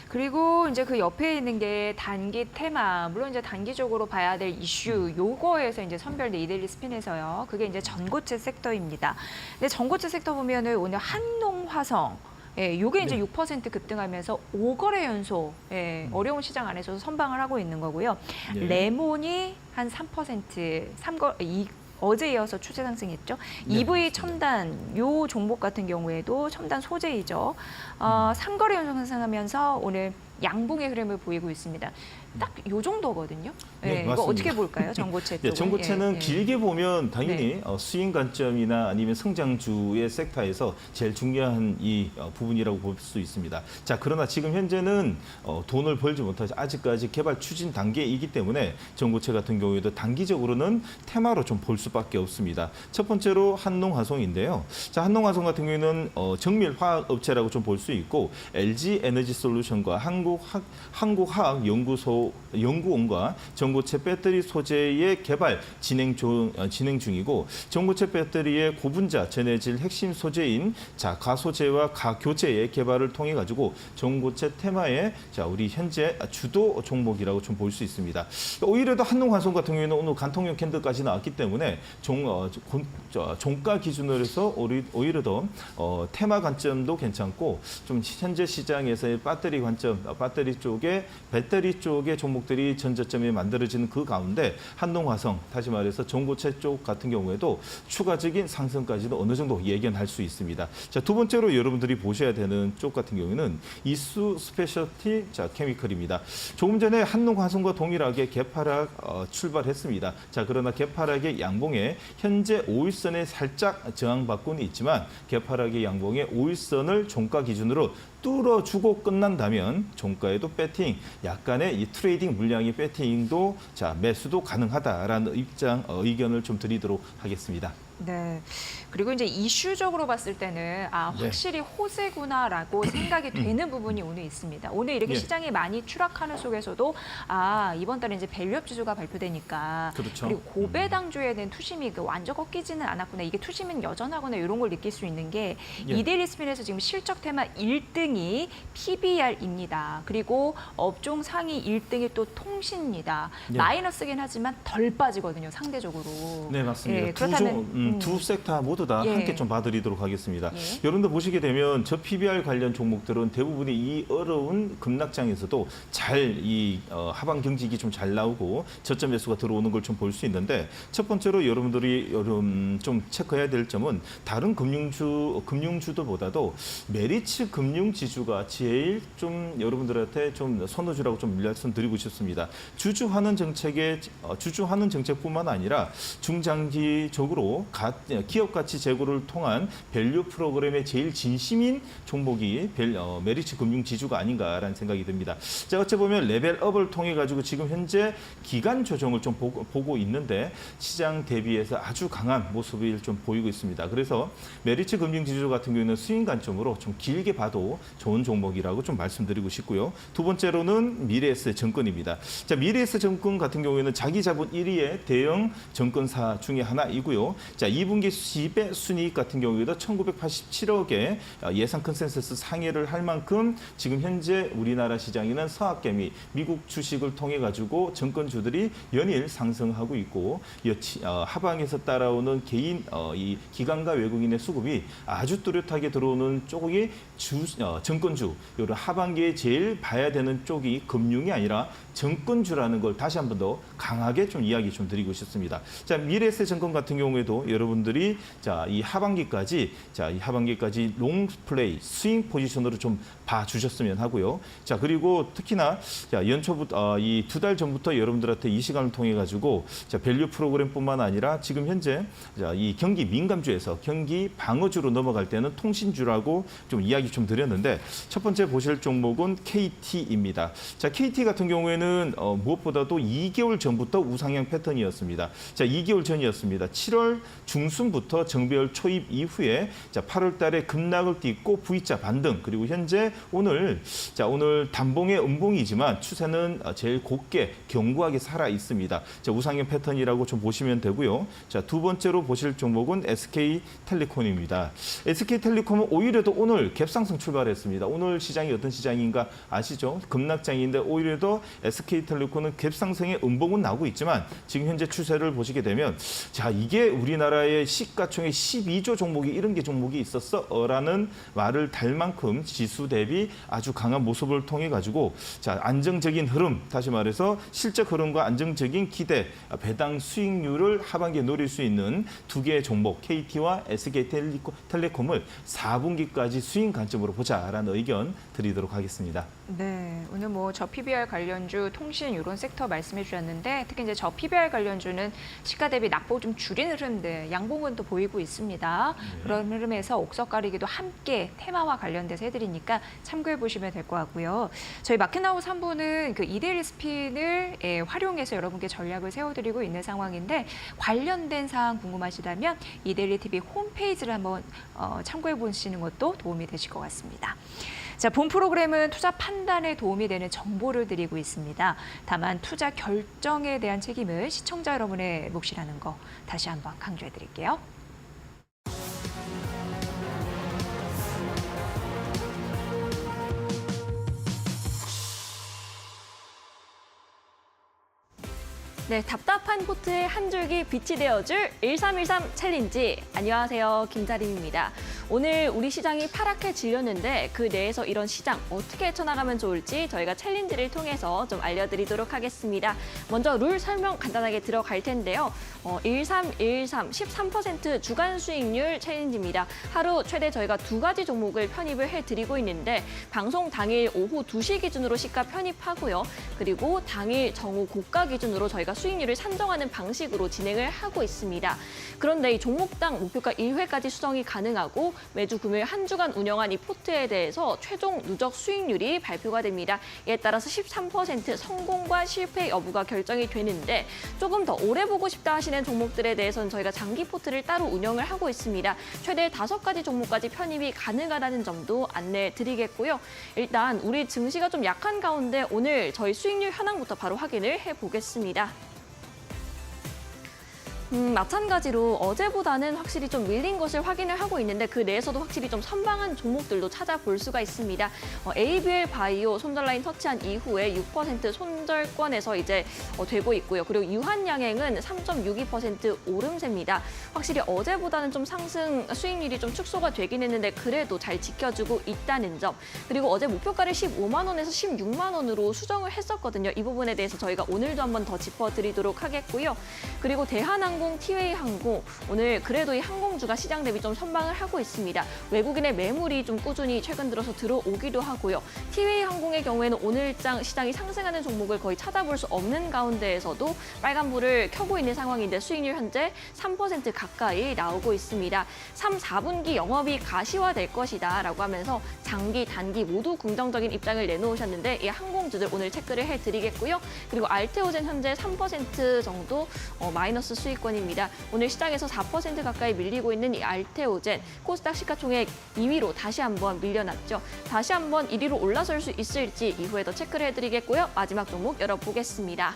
그리고 이제 그 옆에 있는 게 단기 테마, 물론 이제 단기적으로 봐야 될 이슈, 요거에서 이제 선별된 이데일리 스핀에서요. 그게 이제 전고체 섹터입니다. 근데 전고체 섹터 보면은 오늘 한농화성, 요게 이제 6% 급등하면서 5거래 연속, 어려운 시장 안에서 선방을 하고 있는 거고요.
네.
레몬이 한 3%, 어제 이어서 추세 상승했죠.
네,
EV
맞습니다.
첨단 요 종목 같은 경우에도 첨단 소재이죠. 3거래 연속 상승하면서 오늘 양봉의 흐름을 보이고 있습니다. 딱 요 정도거든요.
네,
이거
맞습니다.
어떻게 볼까요, 전고체 쪽은?
전고체는 길게 보면 당연히
네.
수익 관점이나 아니면 성장주의 섹터에서 제일 중요한 이 부분이라고 볼 수 있습니다. 자, 그러나 지금 현재는 돈을 벌지 못하지 아직까지 개발 추진 단계이기 때문에 전고체 같은 경우에도 단기적으로는 테마로 좀 볼 수밖에 없습니다. 첫 번째로 한농화성인데요. 자, 한농화성 같은 경우에는 정밀 화학 업체라고 좀 볼 수 있고, LG 에너지 솔루션과 한국화학연구원과 전고체 배터리 소재의 개발 진행 중이고, 전고체 배터리의 고분자 전해질 핵심 소재인 가소재와 가교재의 개발을 통해 가지고 전고체 테마의 우리 현재 주도 종목이라고 좀 볼 수 있습니다. 오히려 더 한농화성 같은 경우에는 오늘 관통용 캔들까지 나왔기 때문에 종가 기준으로 해서 오히려 더 테마 관점도 괜찮고, 좀 현재 시장에서의 배터리 쪽에 개의 종목들이 전저점이 만들어지는 그 가운데 한동화성, 다시 말해서 전고체 쪽 같은 경우에도 추가적인 상승까지도 어느 정도 예견할 수 있습니다. 자, 두 번째로 여러분들이 보셔야 되는 쪽 같은 경우에는 이수 스페셜티 케미컬입니다. 조금 전에 한동화성과 동일하게 개파락 출발했습니다. 자, 그러나 개파락의 양봉에 현재 5일선에 살짝 저항받고는 있지만 개파락의 양봉에 5일선을 종가 기준으로 뚫어주고 끝난다면 종가에도 배팅, 약간의 이 트레이딩 물량의 배팅도 매수도 가능하다라는 의견을 좀 드리도록 하겠습니다.
네. 그리고 이제 이슈적으로 봤을 때는 확실히 호재구나라고 생각이 되는 부분이 오늘 있습니다. 오늘 이렇게 시장이 많이 추락하는 속에서도 이번 달에 이제 밸류업 지수가 발표되니까
그렇죠.
그리고 고배당주에 대한 투심이 완전 꺾이지는 않았구나. 이게 투심은 여전하구나 이런 걸 느낄 수 있는 게 이데일리 스핀에서 지금 실적 테마 1등이 PBR입니다. 그리고 업종 상위 1등이 또 통신입니다. 마이너스긴 하지만 덜 빠지거든요, 상대적으로.
네, 맞습니다.
예, 그렇다면
두 섹터 모두 다 함께 좀 봐드리도록 하겠습니다. 여러분들 보시게 되면 저 PBR 관련 종목들은 대부분이 이 어려운 급락장에서도 잘 하방 경직이 좀 잘 나오고 저점 매수가 들어오는 걸 좀 볼 수 있는데 첫 번째로 여러분들이 좀 체크해야 될 점은 다른 금융주들보다도 메리츠 금융지주가 제일 좀 여러분들한테 좀 선호주라고 좀 말씀드리고 싶습니다. 주주하는 정책뿐만 아니라 중장기적으로 기업 가치 제고를 통한 밸류 프로그램의 제일 진심인 종목이 메리츠 금융지주가 아닌가라는 생각이 듭니다. 자, 어찌 보면 레벨업을 통해 가지고 지금 현재 기간 조정을 좀 보고 있는데 시장 대비해서 아주 강한 모습을 좀 보이고 있습니다. 그래서 메리츠 금융지주 같은 경우는 수익 관점으로 좀 길게 봐도 좋은 종목이라고 좀 말씀드리고 싶고요. 두 번째로는 미래에셋 증권입니다. 자, 미래에셋 증권 같은 경우에는 자기 자본 1위의 대형 증권사 중에 하나이고요. 자, 2분기 시배 순이익 같은 경우에도 1987억의 예상 컨센서스 상회를 할 만큼 지금 현재 우리나라 시장에는 서학개미 미국 주식을 통해 가지고 증권주들이 연일 상승하고 있고 하방에서 따라오는 개인 이 기관과 외국인의 수급이 아주 뚜렷하게 들어오는 쪽이 증권주. 이런 하반기에 제일 봐야 되는 쪽이 금융이 아니라 증권주라는 걸 다시 한 번 더 강하게 좀 이야기 좀 드리고 싶습니다. 자, 미래에셋 증권 같은 경우에도 여러분들이 이 하반기까지 롱 플레이 스윙 포지션으로 좀 봐주셨으면 하고요. 자, 그리고 특히나 연초부터 이 2달 전부터 여러분들한테 이 시간을 통해 가지고 밸류 프로그램뿐만 아니라 지금 현재 이 경기 민감주에서 경기 방어주로 넘어갈 때는 통신주라고 좀 이야기 좀 드렸는데 첫 번째 보실 종목은 KT입니다. 자, KT 같은 경우에는 무엇보다도 2개월 전부터 우상향 패턴이었습니다. 자, 2개월 전이었습니다. 7월 중순부터 정배열 초입 이후에 8월 달에 급락을 딛고 V자 반등, 그리고 현재 오늘 단봉의 음봉이지만 추세는 제일 곱게 견고하게 살아 있습니다. 자, 우상향 패턴이라고 좀 보시면 되고요. 자, 두 번째로 보실 종목은 SK텔레콤입니다. SK텔레콤은 오히려도 오늘 갭상승 출발했습니다. 오늘 시장이 어떤 시장인가 아시죠? 급락장인데 오히려도 SK텔레콤은 갭상승의 음봉은 나오고 있지만 지금 현재 추세를 보시게 되면 이게 우리나라의 시가총액 12조 종목이 이런 게 종목이 있었어라는 말을 달 만큼 지수 대비 아주 강한 모습을 통해 가지고 안정적인 흐름, 다시 말해서 실적 흐름과 안정적인 기대, 배당 수익률을 하반기에 노릴 수 있는 두 개의 종목 KT와 SK텔레콤을 4분기까지 수익 관점으로 보자라는 의견 드리도록 하겠습니다.
네, 오늘 저 PBR 관련주, 통신 이런 섹터 말씀해 주셨는데 특히 이제 저 PBR 관련주는 시가 대비 낙폭 좀 줄인 흐름들, 양봉은 또 보이고 있습니다. 그런 흐름에서 옥석 가리기도 함께 테마와 관련돼서 해드리니까 참고해 보시면 될 것 같고요. 저희 마켓나우 3부는 그 이데일리 스핀을 활용해서 여러분께 전략을 세워드리고 있는 상황인데 관련된 사항 궁금하시다면 이데일리 TV 홈페이지를 한번 참고해 보시는 것도 도움이 되실 것 같습니다. 자, 본 프로그램은 투자 판단에 도움이 되는 정보를 드리고 있습니다. 다만 투자 결정에 대한 책임은 시청자 여러분의 몫이라는 거 다시 한번 강조해 드릴게요.
네, 답답한 포트에 한 줄기 빛이 되어줄 1313 챌린지. 안녕하세요, 김다림입니다. 오늘 우리 시장이 파랗게 질렸는데 그 내에서 이런 시장 어떻게 헤쳐나가면 좋을지 저희가 챌린지를 통해서 좀 알려드리도록 하겠습니다. 먼저 룰 설명 간단하게 들어갈 텐데요. 1313 13% 주간 수익률 챌린지입니다. 하루 최대 저희가 2가지 종목을 편입을 해드리고 있는데 방송 당일 오후 2시 기준으로 시가 편입하고요. 그리고 당일 정오 고가 기준으로 저희가 수익률을 산정하는 방식으로 진행을 하고 있습니다. 그런데 이 종목당 목표가 1회까지 수정이 가능하고 매주 금요일 한 주간 운영한 이 포트에 대해서 최종 누적 수익률이 발표가 됩니다. 이에 따라서 13% 성공과 실패 여부가 결정이 되는데 조금 더 오래 보고 싶다 하시는 종목들에 대해서는 저희가 장기 포트를 따로 운영을 하고 있습니다. 최대 5가지 종목까지 편입이 가능하다는 점도 안내해 드리겠고요. 일단 우리 증시가 좀 약한 가운데 오늘 저희 수익률 현황부터 바로 확인을 해보겠습니다. 마찬가지로 어제보다는 확실히 좀 밀린 것을 확인을 하고 있는데 그 내에서도 확실히 좀 선방한 종목들도 찾아볼 수가 있습니다. ABL 바이오 손절라인 터치한 이후에 6% 손절권에서 이제 되고 있고요. 그리고 유한양행은 3.62% 오름세입니다. 확실히 어제보다는 좀 상승 수익률이 좀 축소가 되긴 했는데 그래도 잘 지켜주고 있다는 점. 그리고 어제 목표가를 15만 원에서 16만 원으로 수정을 했었거든요. 이 부분에 대해서 저희가 오늘도 한번 더 짚어드리도록 하겠고요. 그리고 대한항공, 티웨이항공 오늘 그래도 이 항공주가 시장 대비 좀 선방을 하고 있습니다. 외국인의 매물이 좀 꾸준히 최근 들어서 들어오기도 하고요. 티웨이항공의 경우에는 오늘장 시장이 상승하는 종목을 거의 찾아볼 수 없는 가운데에서도 빨간불을 켜고 있는 상황인데 수익률 현재 3% 가까이 나오고 있습니다. 3, 4분기 영업이 가시화될 것이다 라고 하면서 장기, 단기 모두 긍정적인 입장을 내놓으셨는데 이 항공주들 오늘 체크를 해드리겠고요. 그리고 알테오젠 현재 3% 정도 마이너스 수익권 입니다. 오늘 시장에서 4% 가까이 밀리고 있는 이 알테오젠, 코스닥 시가총액 2위로 다시 한번 밀려났죠. 다시 한번 1위로 올라설 수 있을지 이후에 더 체크를 해드리겠고요. 마지막 종목 열어보겠습니다.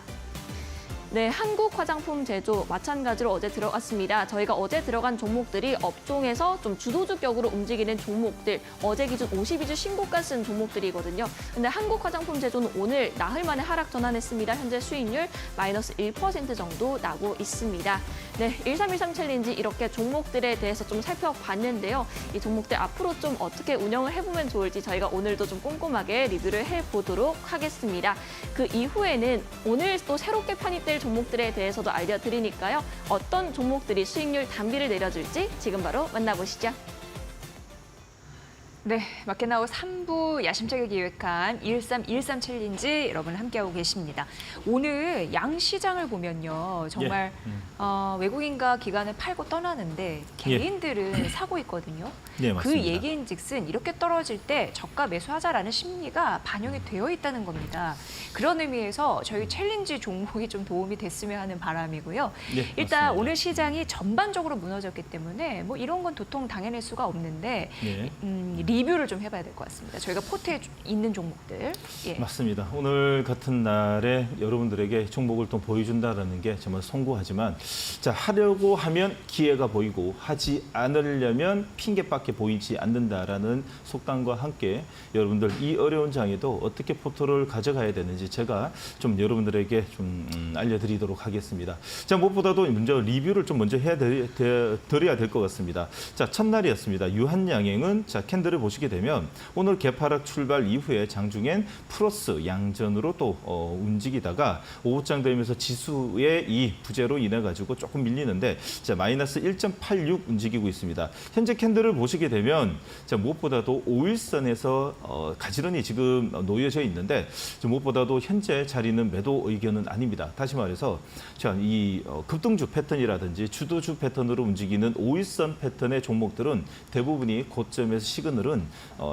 네, 한국 화장품 제조 마찬가지로 어제 들어갔습니다. 저희가 어제 들어간 종목들이 업종에서 좀 주도주격으로 움직이는 종목들, 어제 기준 52주 신고가 쓴 종목들이거든요. 근데 한국 화장품 제조는 오늘 나흘 만에 하락 전환했습니다. 현재 수익률 마이너스 1% 정도 나고 있습니다. 네, 1313 챌린지 이렇게 종목들에 대해서 좀 살펴봤는데요. 이 종목들 앞으로 좀 어떻게 운영을 해보면 좋을지 저희가 오늘도 좀 꼼꼼하게 리뷰를 해보도록 하겠습니다. 그 이후에는 오늘 또 새롭게 편입될 종목들에 대해서도 알려드리니까요. 어떤 종목들이 수익률 단비를 내려줄지 지금 바로 만나보시죠.
네, 마켓나우 3부 야심차게 기획한 1313 챌린지 여러분 함께하고 계십니다. 오늘 양시장을 보면요. 정말 외국인과 기관을 팔고 떠나는데 개인들은 사고 있거든요.
네,
그
맞습니다.
얘기인즉슨 이렇게 떨어질 때 저가 매수하자라는 심리가 반영이 되어 있다는 겁니다. 그런 의미에서 저희 챌린지 종목이 좀 도움이 됐으면 하는 바람이고요.
네,
일단
맞습니다.
오늘 시장이 전반적으로 무너졌기 때문에 뭐 이런 건 도통 당해낼 수가 없는데
네.
리뷰를 좀 해봐야 될 것 같습니다. 저희가 포트에 있는 종목들. 예.
맞습니다. 오늘 같은 날에 여러분들에게 종목을 또 보여준다는 게 정말 송구하지만 자 하려고 하면 기회가 보이고 하지 않으려면 핑계밖에 보이지 않는다라는 속담과 함께 여러분들 이 어려운 장에도 어떻게 포트를 가져가야 되는지 제가 좀 여러분들에게 좀 알려드리도록 하겠습니다. 자 무엇보다도 먼저 리뷰를 좀 먼저 드려야 될 것 같습니다. 자 첫날이었습니다. 유한양행은 자 캔들을 보시게 되면 오늘 개파락 출발 이후에 장중엔 플러스 양전으로 또 움직이다가 오후장 되면서 지수의 이 부재로 인해 가지고 조금 밀리는데 자 마이너스 1.86 움직이고 있습니다. 현재 캔들을 보시게 되면 자 무엇보다도 5일선에서 가지런히 지금 놓여져 있는데 무엇보다도 현재 자리는 매도 의견은 아닙니다. 다시 말해서 자 이 급등주 패턴이라든지 주도주 패턴으로 움직이는 5일선 패턴의 종목들은 대부분이 고점에서 시그널은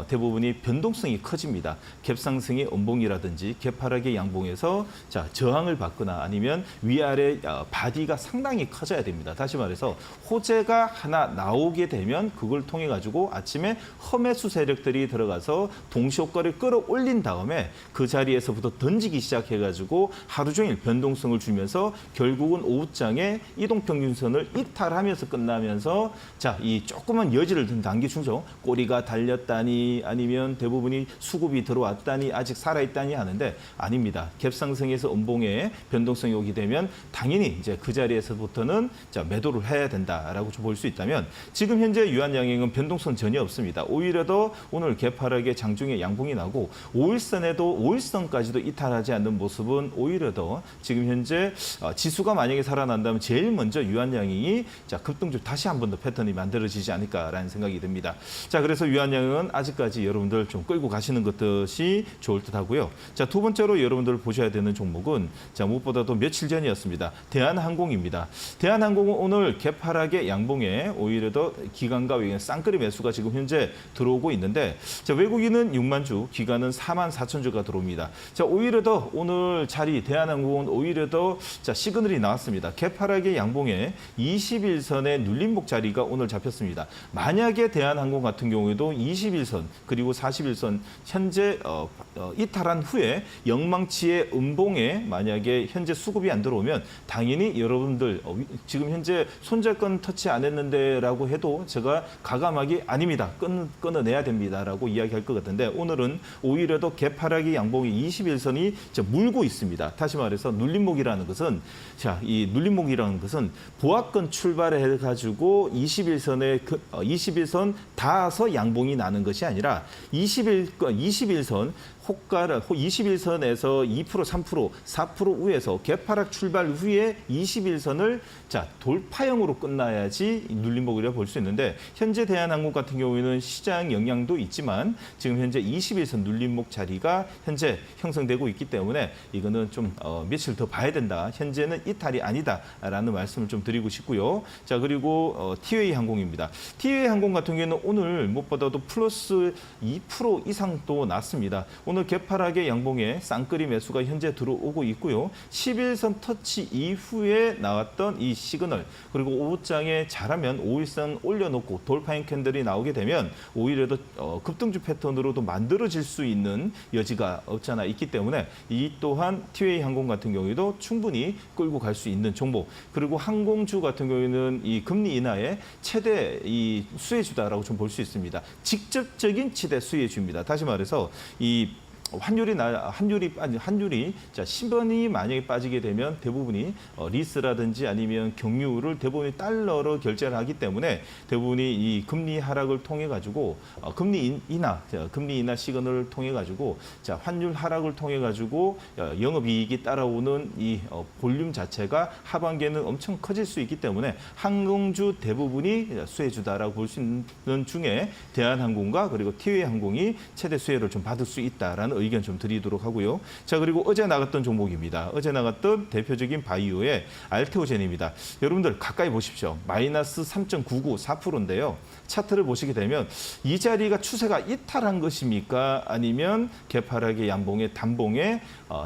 대부분이 변동성이 커집니다. 갭상승의 음봉이라든지 개파락의 양봉에서 자 저항을 받거나 아니면 위아래 바디가 상당히 커져야 됩니다. 다시 말해서 호재가 하나 나오게 되면 그걸 통해 가지고 아침에 험매수 세력들이 들어가서 동시효과를 끌어올린 다음에 그 자리에서부터 던지기 시작해 가지고 하루 종일 변동성을 주면서 결국은 오후장에 이동평균선을 이탈하면서 끝나면서 자 이 조그만 여지를 든 단기 중죠. 꼬리가 달려 말렸다니 아니면 대부분이 수급이 들어왔다니 아직 살아있다니 하는데 아닙니다. 갭상승에서 음봉에 변동성이 오게 되면 당연히 이제 그 자리에서부터는 자, 매도를 해야 된다라고 볼 수 있다면 지금 현재 유한양행은 변동성 전혀 없습니다. 오히려 더 오늘 개파락의 장중에 양봉이 나고 5일선에도 5일선까지도 이탈하지 않는 모습은 오히려 더 지금 현재 지수가 만약에 살아난다면 제일 먼저 유한양행이 자, 급등주 다시 한 번 더 패턴이 만들어지지 않을까라는 생각이 듭니다. 자, 그래서 유한양행은 아직까지 여러분들 좀 끌고 가시는 것이 좋을 듯 하고요. 자, 두 번째로 여러분들 보셔야 되는 종목은 자, 무엇보다도 며칠 전이었습니다. 대한항공입니다. 대한항공은 오늘 개파락의 양봉에 오히려 더 기관과 외국인 쌍끌이 매수가 지금 현재 들어오고 있는데 자, 외국인은 6만 주, 기관은 4만 4천 주가 들어옵니다. 자, 오히려 더 오늘 자리 대한항공은 오히려 더 자, 시그널이 나왔습니다. 개파락의 양봉에 21선의 눌림목 자리가 오늘 잡혔습니다. 만약에 대한항공 같은 경우에도 21선 그리고 41선 현재 이탈한 후에 영망치의 음봉에 만약에 현재 수급이 안 들어오면 당연히 여러분들 지금 현재 손절권 터치 안 했는데라고 해도 제가 가감하기 아닙니다. 끊어내야 됩니다라고 이야기할 것 같은데 오늘은 오히려 더 개파락의 양봉이 21선이 물고 있습니다. 다시 말해서 눌림목이라는 것은 자, 이 눌림목이라는 것은 보합권 출발해 가지고 21선 닿아서 양봉이 나는 것이 아니라 21선 호가를 21선에서 2%, 3%, 4% 위에서 개파락 출발 후에 21선을 자, 돌파형으로 끝나야지 눌림목이라고 볼 수 있는데 현재 대한항공 같은 경우에는 시장 영향도 있지만 지금 현재 21선 눌림목 자리가 현재 형성되고 있기 때문에 이거는 좀 며칠 더 봐야 된다. 현재는 이탈이 아니다라는 말씀을 좀 드리고 싶고요. 자, 그리고 티웨이 항공입니다. 티웨이 항공 같은 경우에는 오늘 무엇보다도 플러스 2% 이상 또 났습니다. 오늘 개파락의 양봉에 쌍끌이 매수가 현재 들어오고 있고요. 11선 터치 이후에 나왔던 이 시그널 그리고 오후장에 잘하면 5일선 올려놓고 돌파형 캔들이 나오게 되면 오히려 더 급등주 패턴으로도 만들어질 수 있는 여지가 없잖아 있기 때문에 이 또한 티웨이 항공 같은 경우에도 충분히 끌고 갈 수 있는 종목 그리고 항공주 같은 경우에는 이 금리 인하의 최대 이 수혜주다라고 좀 볼 수 있습니다. 직접적인 최대 수혜주입니다. 다시 말해서 이 환율이 자 10원이 만약에 빠지게 되면 대부분이 리스라든지 아니면 경유를 대부분이 달러로 결제를 하기 때문에 대부분이 이 금리 하락을 통해 가지고 금리 인하 시그널을 통해 가지고 자 환율 하락을 통해 가지고 영업이익이 따라오는 이 볼륨 자체가 하반기에는 엄청 커질 수 있기 때문에 항공주 대부분이 수혜주다라고 볼 수 있는 중에 대한항공과 그리고 티웨이 항공이 최대 수혜를 좀 받을 수 있다라는 의견 좀 드리도록 하고요. 자, 그리고 어제 나갔던 종목입니다. 어제 나갔던 대표적인 바이오의 알테오젠입니다. 여러분들 가까이 보십시오. 마이너스 3.99, 4%인데요. 차트를 보시게 되면 이 자리가 추세가 이탈한 것입니까? 아니면 개파락의 양봉의 단봉에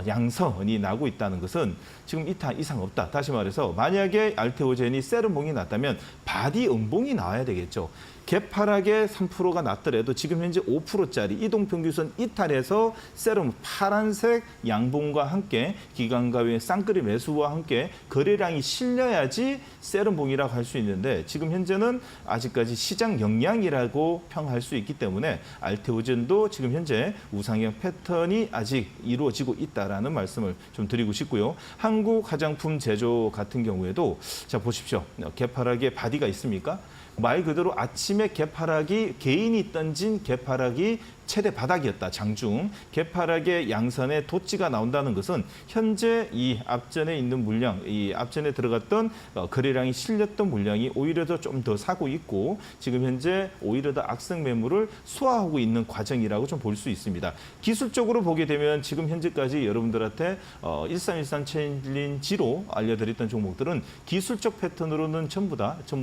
양선이 나고 있다는 것은 지금 이탈 이상 없다. 다시 말해서 만약에 알테오젠이 세름봉이 났다면 바디 음봉이 나와야 되겠죠. 개파락의 3%가 났더라도 지금 현재 5%짜리 이동평균선 이탈해서 세럼 파란색 양봉과 함께 기관과 외 쌍끌이 매수와 함께 거래량이 실려야지 세럼봉이라고 할 수 있는데 지금 현재는 아직까지 시장 영향이라고 평할 수 있기 때문에 알테오젠도 지금 현재 우상향 패턴이 아직 이루어지고 있다라는 말씀을 좀 드리고 싶고요. 한국 화장품 제조 같은 경우에도 자 보십시오. 개파락에 바디가 있습니까? 말 그대로 아침에 개파락이 개인이 던진 개파락이 최대 바닥이었다. 장중 개파락의 양선에 도치가 나온다는 것은 현재 이 앞전에 있는 물량, 이 앞전에 들어갔던 거래량이 실렸던 물량이 오히려 더 좀 더 사고 있고 지금 현재 오히려 더 악성 매물을 소화하고 있는 과정이라고 좀 볼 수 있습니다. 기술적으로 보게 되면 지금 현재까지 여러분들한테 1313 챌린지로 알려드렸던 종목들은 기술적 패턴으로는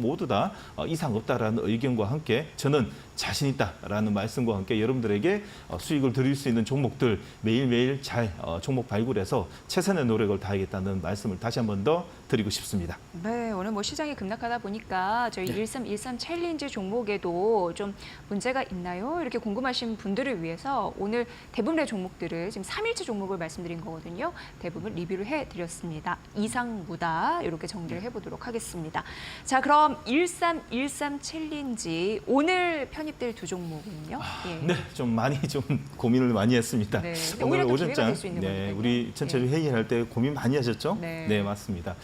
모두 다 이상 없다라는 의견과 함께 저는 자신 있다라는 말씀과 함께 여러분들에게 수익을 드릴 수 있는 종목들 매일매일 잘 종목 발굴해서 최선의 노력을 다하겠다는 말씀을 다시 한 번 더 드립니다. 드리고 싶습니다.
네, 오늘 뭐 시장이 급락하다 보니까 저희 1313 챌린지 종목에도 좀 문제가 있나요? 이렇게 궁금하신 분들을 위해서 오늘 대부분의 종목들을 지금 3일치 종목을 말씀드린 거거든요. 대부분 리뷰를 해드렸습니다. 이상무다 이렇게 정리를 해보도록 하겠습니다. 자, 그럼 1313 챌린지 오늘 편입될 두 종목은요? 예.
네, 좀 많이 좀 고민을 많이 했습니다.
네, 근데
오늘
오히려 또 기회가
오전장
될수 있는 거니까요.
우리 전체를 회의할 때 고민 많이 하셨죠?
네.
맞습니다.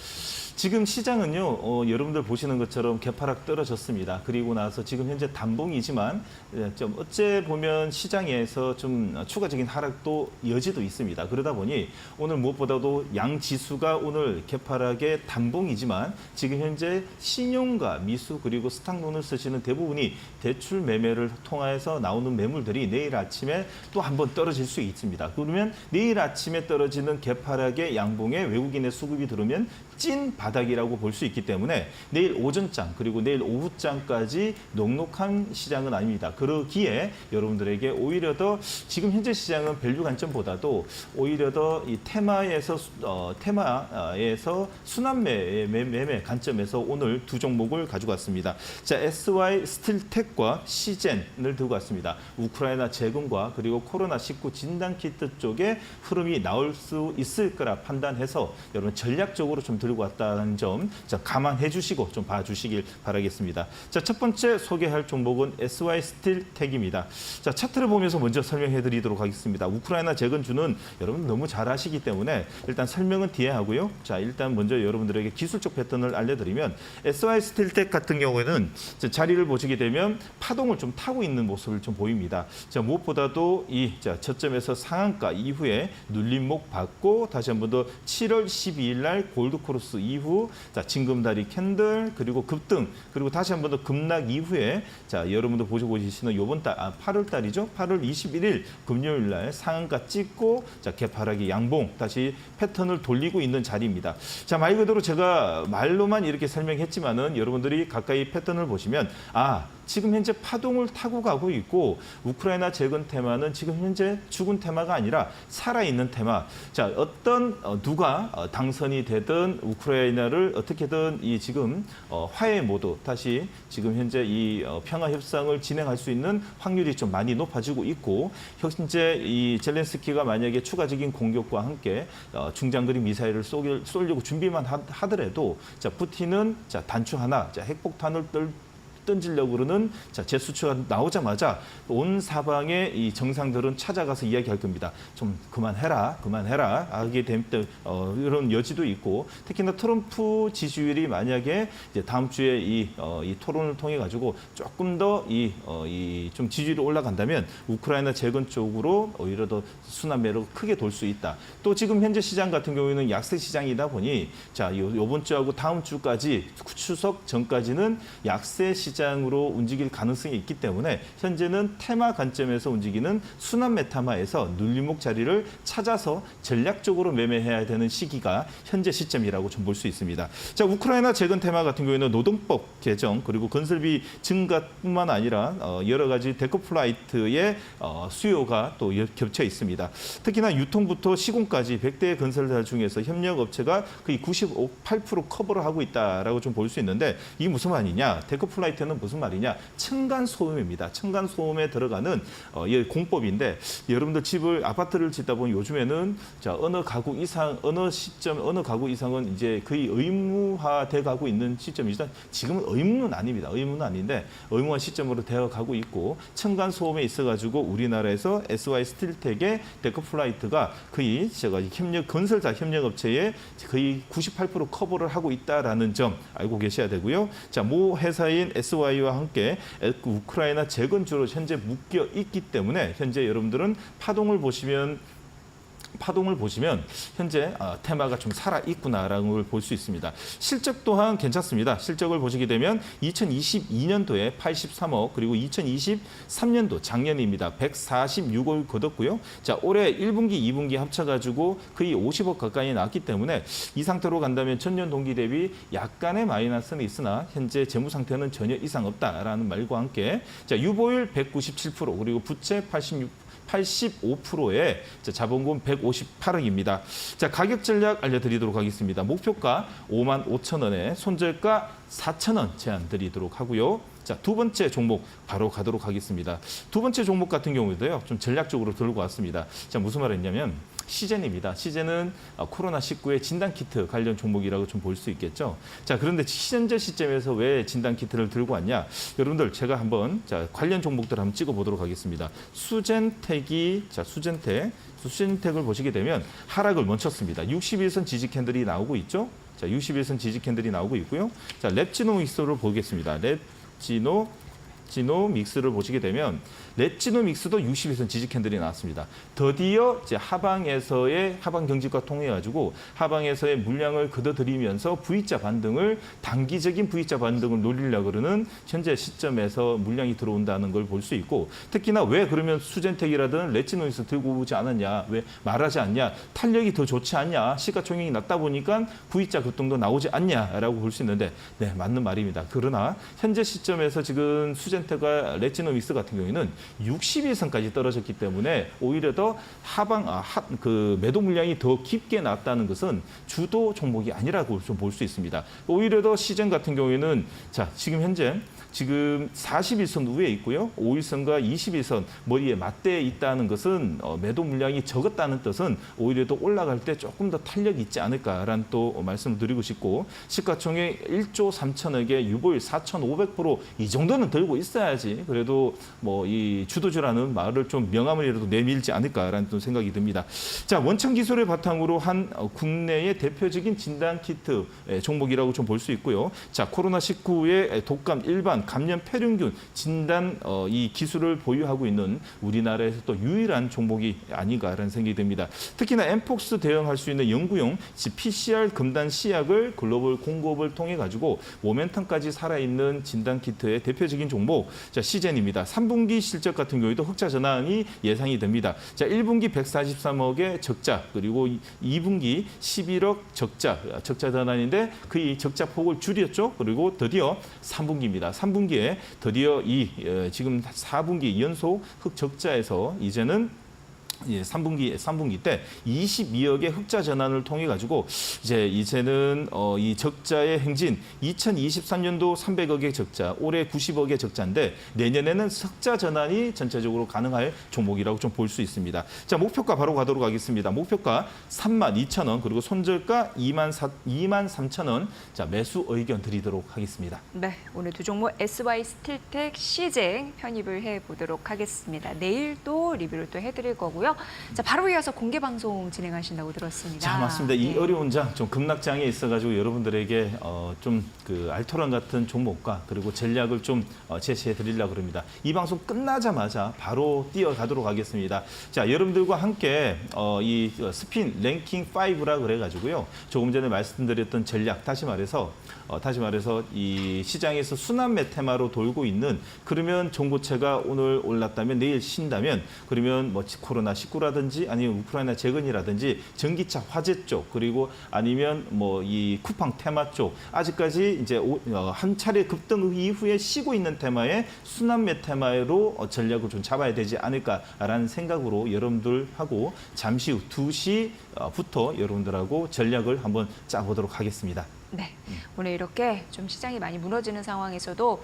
지금 시장은요, 여러분들 보시는 것처럼 개파락 떨어졌습니다. 그리고 나서 지금 현재 단봉이지만 좀 어째 보면 시장에서 좀 추가적인 하락도 여지도 있습니다. 그러다 보니 오늘 무엇보다도 양 지수가 오늘 개파락의 단봉이지만 지금 현재 신용과 미수 그리고 스탁론을 쓰시는 대부분이 대출 매매를 통해서 나오는 매물들이 내일 아침에 또 한번 떨어질 수 있습니다. 그러면 내일 아침에 떨어지는 개파락의 양봉에 외국인의 수급이 들어오면 찐 바닥이라고 볼 수 있기 때문에 내일 오전장 그리고 내일 오후장까지 녹록한 시장은 아닙니다. 그러기에 여러분들에게 오히려 더 지금 현재 시장은 밸류 관점보다도 오히려 더 이 테마에서 순환 매매 관점에서 오늘 두 종목을 가지고 왔습니다. 자, SY 스틸텍과 시젠을 들고 왔습니다. 우크라이나 재건과 그리고 코로나19 진단키트 쪽에 흐름이 나올 수 있을 거라 판단해서 여러분 전략적으로 좀 들고 왔다는 점 감안해 주시고 좀 봐주시길 바라겠습니다. 자, 첫 번째 소개할 종목은 SY 스틸텍입니다. 자, 차트를 보면서 먼저 설명해 드리도록 하겠습니다. 우크라이나 재건주는 여러분 너무 잘 아시기 때문에 일단 설명은 뒤에 하고요. 자, 일단 먼저 여러분들에게 기술적 패턴을 알려드리면 SY 스틸텍 같은 경우에는 자리를 보시게 되면 파동을 좀 타고 있는 모습을 좀 보입니다. 자, 무엇보다도 이 저점에서 상한가 이후에 눌림목 받고 다시 한 번 더 7월 12일 날 골드크로스 이후 진금다리 캔들 그리고 급등 그리고 다시 한 번 더 급락 이후에 여러분들 보시는 이번 달 8월 달이죠. 8월 21일 금요일 날 상한가 찍고 개파락의 양봉 다시 패턴을 돌리고 있는 자리입니다. 자, 말 그대로 제가 말로만 이렇게 설명했지만은 여러분들이 가까이 패턴을 보시면 지금 현재 파동을 타고 가고 있고 우크라이나 재건 테마는 지금 현재 죽은 테마가 아니라 살아있는 테마. 자, 누가 당선이 되든 우크라이나를 어떻게든 이 지금 화해 모드 다시 지금 현재 이 평화 협상을 진행할 수 있는 확률이 좀 많이 높아지고 있고 현재 이 젤렌스키가 만약에 추가적인 공격과 함께 중장거리 미사일을 쏘려고 준비만 하더라도 푸틴은 단추 하나 핵폭탄을 던지려고 그러는 제스처가 나오자마자 온 사방의 이 정상들은 찾아가서 이야기할 겁니다. 좀 그만해라 하게 될 때 이런 여지도 있고 특히나 트럼프 지지율이 만약에 이제 다음 주에 이 토론을 통해 가지고 조금 더 좀 지지율이 올라간다면 우크라이나 재건 쪽으로 오히려 더 순환 매력 크게 돌 수 있다. 또 지금 현재 시장 같은 경우에는 약세 시장이다 보니 이번 주하고 다음 주까지 추석 전까지는 약세 시장으로 움직일 가능성이 있기 때문에 현재는 테마 관점에서 움직이는 순환 메타마에서 눌림목 자리를 찾아서 전략적으로 매매해야 되는 시기가 현재 시점이라고 좀 볼 수 있습니다. 자, 우크라이나 재건 테마 같은 경우에는 노동법 개정 그리고 건설비 증가뿐만 아니라 여러 가지 데커플라이트의 수요가 또 겹쳐 있습니다. 특히나 유통부터 시공까지 100대 건설사 중에서 협력업체가 거의 98% 커버를 하고 있다라고 좀 볼 수 있는데 이게 무슨 말이냐? 데커플라이트는 무슨 말이냐? 층간소음입니다. 층간소음에 들어가는 공법인데 여러분들 아파트를 짓다 보면 요즘에는 어느 가구 이상은 이제 거의 의무화돼 가고 있는 시점이죠. 지금은 의무는 아닙니다. 의무는 아닌데 의무화 시점으로 되어 가고 있고 층간소음에 있어가지고 우리나라에서 SY 스틸텍의 데커플라이트가 거의 건설사 협력업체의 거의 98% 커버를 하고 있다라는 점 알고 계셔야 되고요. 자, 모 회사인 SY와 함께 우크라이나 재건주로 현재 묶여 있기 때문에 현재 여러분들은 파동을 보시면 현재 테마가 좀 살아있구나라는 걸 볼 수 있습니다. 실적 또한 괜찮습니다. 실적을 보시게 되면 2022년도에 83억 그리고 2023년도 작년입니다. 146억을 거뒀고요. 자, 올해 1분기, 2분기 합쳐가지고 거의 50억 가까이 나왔기 때문에 이 상태로 간다면 전년 동기 대비 약간의 마이너스는 있으나 현재 재무 상태는 전혀 이상 없다라는 말과 함께 자, 유보율 197% 그리고 부채 85%에 자본금 158억입니다. 자, 가격 전략 알려드리도록 하겠습니다. 목표가 55,000원에 손절가 4,000원 제한 드리도록 하고요. 자, 두 번째 종목 바로 가도록 하겠습니다. 두 번째 종목 같은 경우도요, 좀 전략적으로 들고 왔습니다. 자, 무슨 말을 했냐면 시젠입니다. 시젠은 코로나19의 진단키트 관련 종목이라고 좀 볼 수 있겠죠. 자, 그런데 현재 시점에서 왜 진단키트를 들고 왔냐? 여러분들 제가 한번 관련 종목들 한번 찍어보도록 하겠습니다. 수젠텍을 보시게 되면 하락을 멈췄습니다. 61선 지지 캔들이 나오고 있죠. 자, 61선 지지 캔들이 나오고 있고요. 자, 랩지노믹스를 보겠습니다. 랩지노믹스를 보시게 되면 랩지노믹스도 62선 지지 캔들이 나왔습니다. 드디어 이제 하방 경직과 통해 가지고 하방에서의 물량을 걷어들이면서 V자 반등을 단기적인 V자 반등을 노리려고 그러는 현재 시점에서 물량이 들어온다는 걸 볼 수 있고, 특히나 왜 그러면 수젠텍이라든 랩지노믹스 들고 오지 않았냐, 왜 말하지 않냐, 탄력이 더 좋지 않냐, 시가총액이 낮다 보니까 V자 급등도 나오지 않냐라고 볼 수 있는데, 네, 맞는 말입니다. 그러나 현재 시점에서 지금 수젠텍과 랩지노믹스 같은 경우에는 61선까지 떨어졌기 때문에 오히려 더 매도 물량이 더 깊게 났다는 것은 주도 종목이 아니라고 좀 볼 수 있습니다. 오히려 더 시젠 같은 경우에는 지금 현재 41선 위에 있고요. 5일선과 21선 머리에 맞대에 있다는 것은 매도 물량이 적었다는 뜻은 오히려 더 올라갈 때 조금 더 탄력이 있지 않을까라는 또 말씀을 드리고 싶고, 시가총액 1조 3천억에 유보율 4,500% 이 정도는 들고 있어야지 그래도 이 주도주라는 말을 좀 명함을이라도 내밀지 않을까라는 또 생각이 듭니다. 자, 원천 기술을 바탕으로 한 국내의 대표적인 진단 키트 종목이라고 좀 볼 수 있고요. 자, 코로나19의 독감 일반 감염 폐렴균 진단 이 기술을 보유하고 있는 우리나라에서 또 유일한 종목이 아닌가라는 생각이 듭니다. 특히나 엠폭스 대응할 수 있는 연구용 PCR 금단 시약을 글로벌 공급을 통해 가지고 모멘텀까지 살아있는 진단 키트의 대표적인 종목, 자, 시젠입니다. 3분기 실적 같은 경우에도 흑자 전환이 예상이 됩니다. 자, 1분기 143억의 적자, 그리고 2분기 11억 적자 전환인데 그 적자 폭을 줄였죠. 그리고 드디어 3분기입니다. 3분기에 드디어 지금 4분기 연속 흑적자에서 이제는 3분기 때 22억의 흑자 전환을 통해 가지고 이제는 이 적자의 행진 2023년도 300억의 적자, 올해 90억의 적자인데 내년에는 흑자 전환이 전체적으로 가능할 종목이라고 좀 볼 수 있습니다. 자, 목표가 바로 가도록 하겠습니다. 목표가 32,000원, 그리고 손절가 23,000원. 자, 매수 의견 드리도록 하겠습니다.
네, 오늘 두 종목 SY 스틸텍, 시젠 편입을 해보도록 하겠습니다. 내일 또 리뷰를 또 해드릴 거고요. 자, 바로 이어서 공개 방송 진행하신다고 들었습니다.
자, 맞습니다. 이 어려운 장, 좀 급락장에 있어가지고 여러분들에게 좀 알토란 같은 종목과 그리고 전략을 좀 제시해 드리려고 합니다. 이 방송 끝나자마자 바로 뛰어가도록 하겠습니다. 자, 여러분들과 함께 이 스핀 랭킹 5라 그래가지고요. 조금 전에 말씀드렸던 전략, 다시 말해서 이 시장에서 순환매 테마로 돌고 있는, 그러면 종고체가 오늘 올랐다면 내일 쉰다면, 그러면 코로나19라든지 아니면 우크라이나 재건이라든지 전기차 화재 쪽, 그리고 아니면 이 쿠팡 테마 쪽, 아직까지 이제 한 차례 급등 이후에 쉬고 있는 테마에 순환매 테마로 전략을 좀 잡아야 되지 않을까라는 생각으로 여러분들하고 잠시 후 2시부터 여러분들하고 전략을 한번 짜보도록 하겠습니다.
네, 오늘 이렇게 좀 시장이 많이 무너지는 상황에서도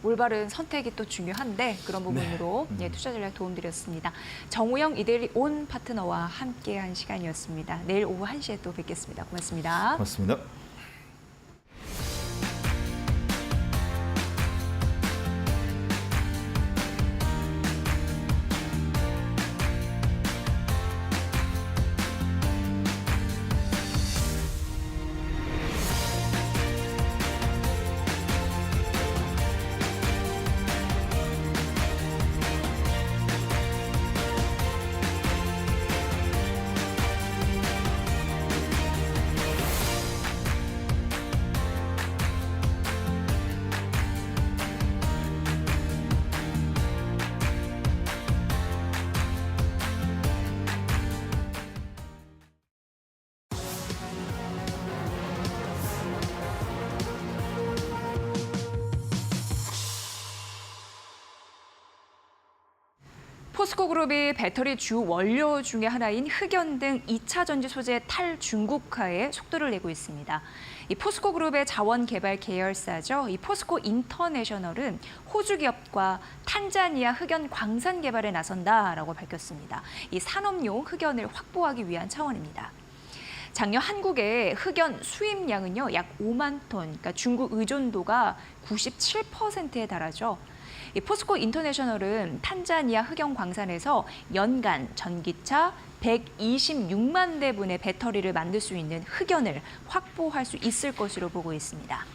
올바른 선택이 또 중요한데 그런 부분으로 투자 전략 도움드렸습니다. 정우영 이데일리 온 파트너와 함께한 시간이었습니다. 내일 오후 1시에 또 뵙겠습니다. 고맙습니다.
고맙습니다.
포스코그룹이 배터리 주 원료 중에 하나인 흑연 등 2차 전지 소재 탈중국화에 속도를 내고 있습니다. 이 포스코그룹의 자원 개발 계열사죠. 이 포스코 인터내셔널은 호주 기업과 탄자니아 흑연 광산 개발에 나선다라고 밝혔습니다. 이 산업용 흑연을 확보하기 위한 차원입니다. 작년 한국의 흑연 수입량은요, 약 5만 톤, 그러니까 중국 의존도가 97%에 달하죠. 이 포스코 인터내셔널은 탄자니아 흑연 광산에서 연간 전기차 126만 대분의 배터리를 만들 수 있는 흑연을 확보할 수 있을 것으로 보고 있습니다.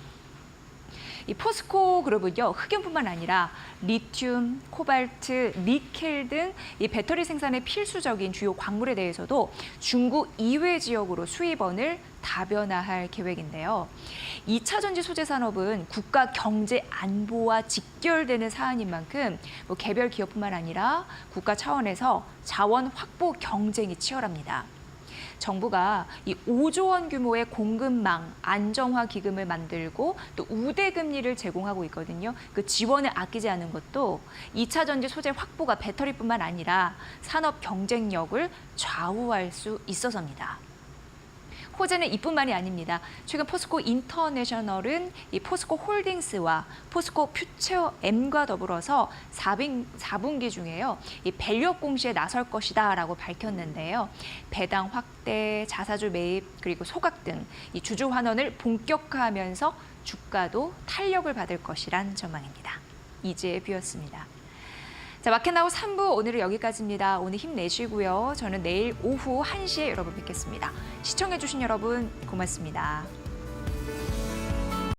이 포스코 그룹은요, 흑연뿐만 아니라 리튬, 코발트, 니켈 등 이 배터리 생산에 필수적인 주요 광물에 대해서도 중국 이외 지역으로 수입원을 다변화할 계획인데요. 2차 전지 소재 산업은 국가 경제 안보와 직결되는 사안인 만큼 개별 기업뿐만 아니라 국가 차원에서 자원 확보 경쟁이 치열합니다. 정부가 이 5조 원 규모의 공급망 안정화 기금을 만들고 또 우대 금리를 제공하고 있거든요. 그 지원을 아끼지 않은 것도 2차 전지 소재 확보가 배터리뿐만 아니라 산업 경쟁력을 좌우할 수 있어서입니다. 호재는 이뿐만이 아닙니다. 최근 포스코 인터내셔널은 이 포스코 홀딩스와 포스코 퓨처엠과 더불어서 4분기 중에요, 이 밸류업 공시에 나설 것이다라고 밝혔는데요. 배당 확대, 자사주 매입, 그리고 소각 등 이 주주 환원을 본격화하면서 주가도 탄력을 받을 것이란 전망입니다. 이지혜 뷰였습니다. 자, 마켓나우 3부 오늘은 여기까지입니다. 오늘 힘내시고요. 저는 내일 오후 1시에 여러분 뵙겠습니다. 시청해주신 여러분 고맙습니다.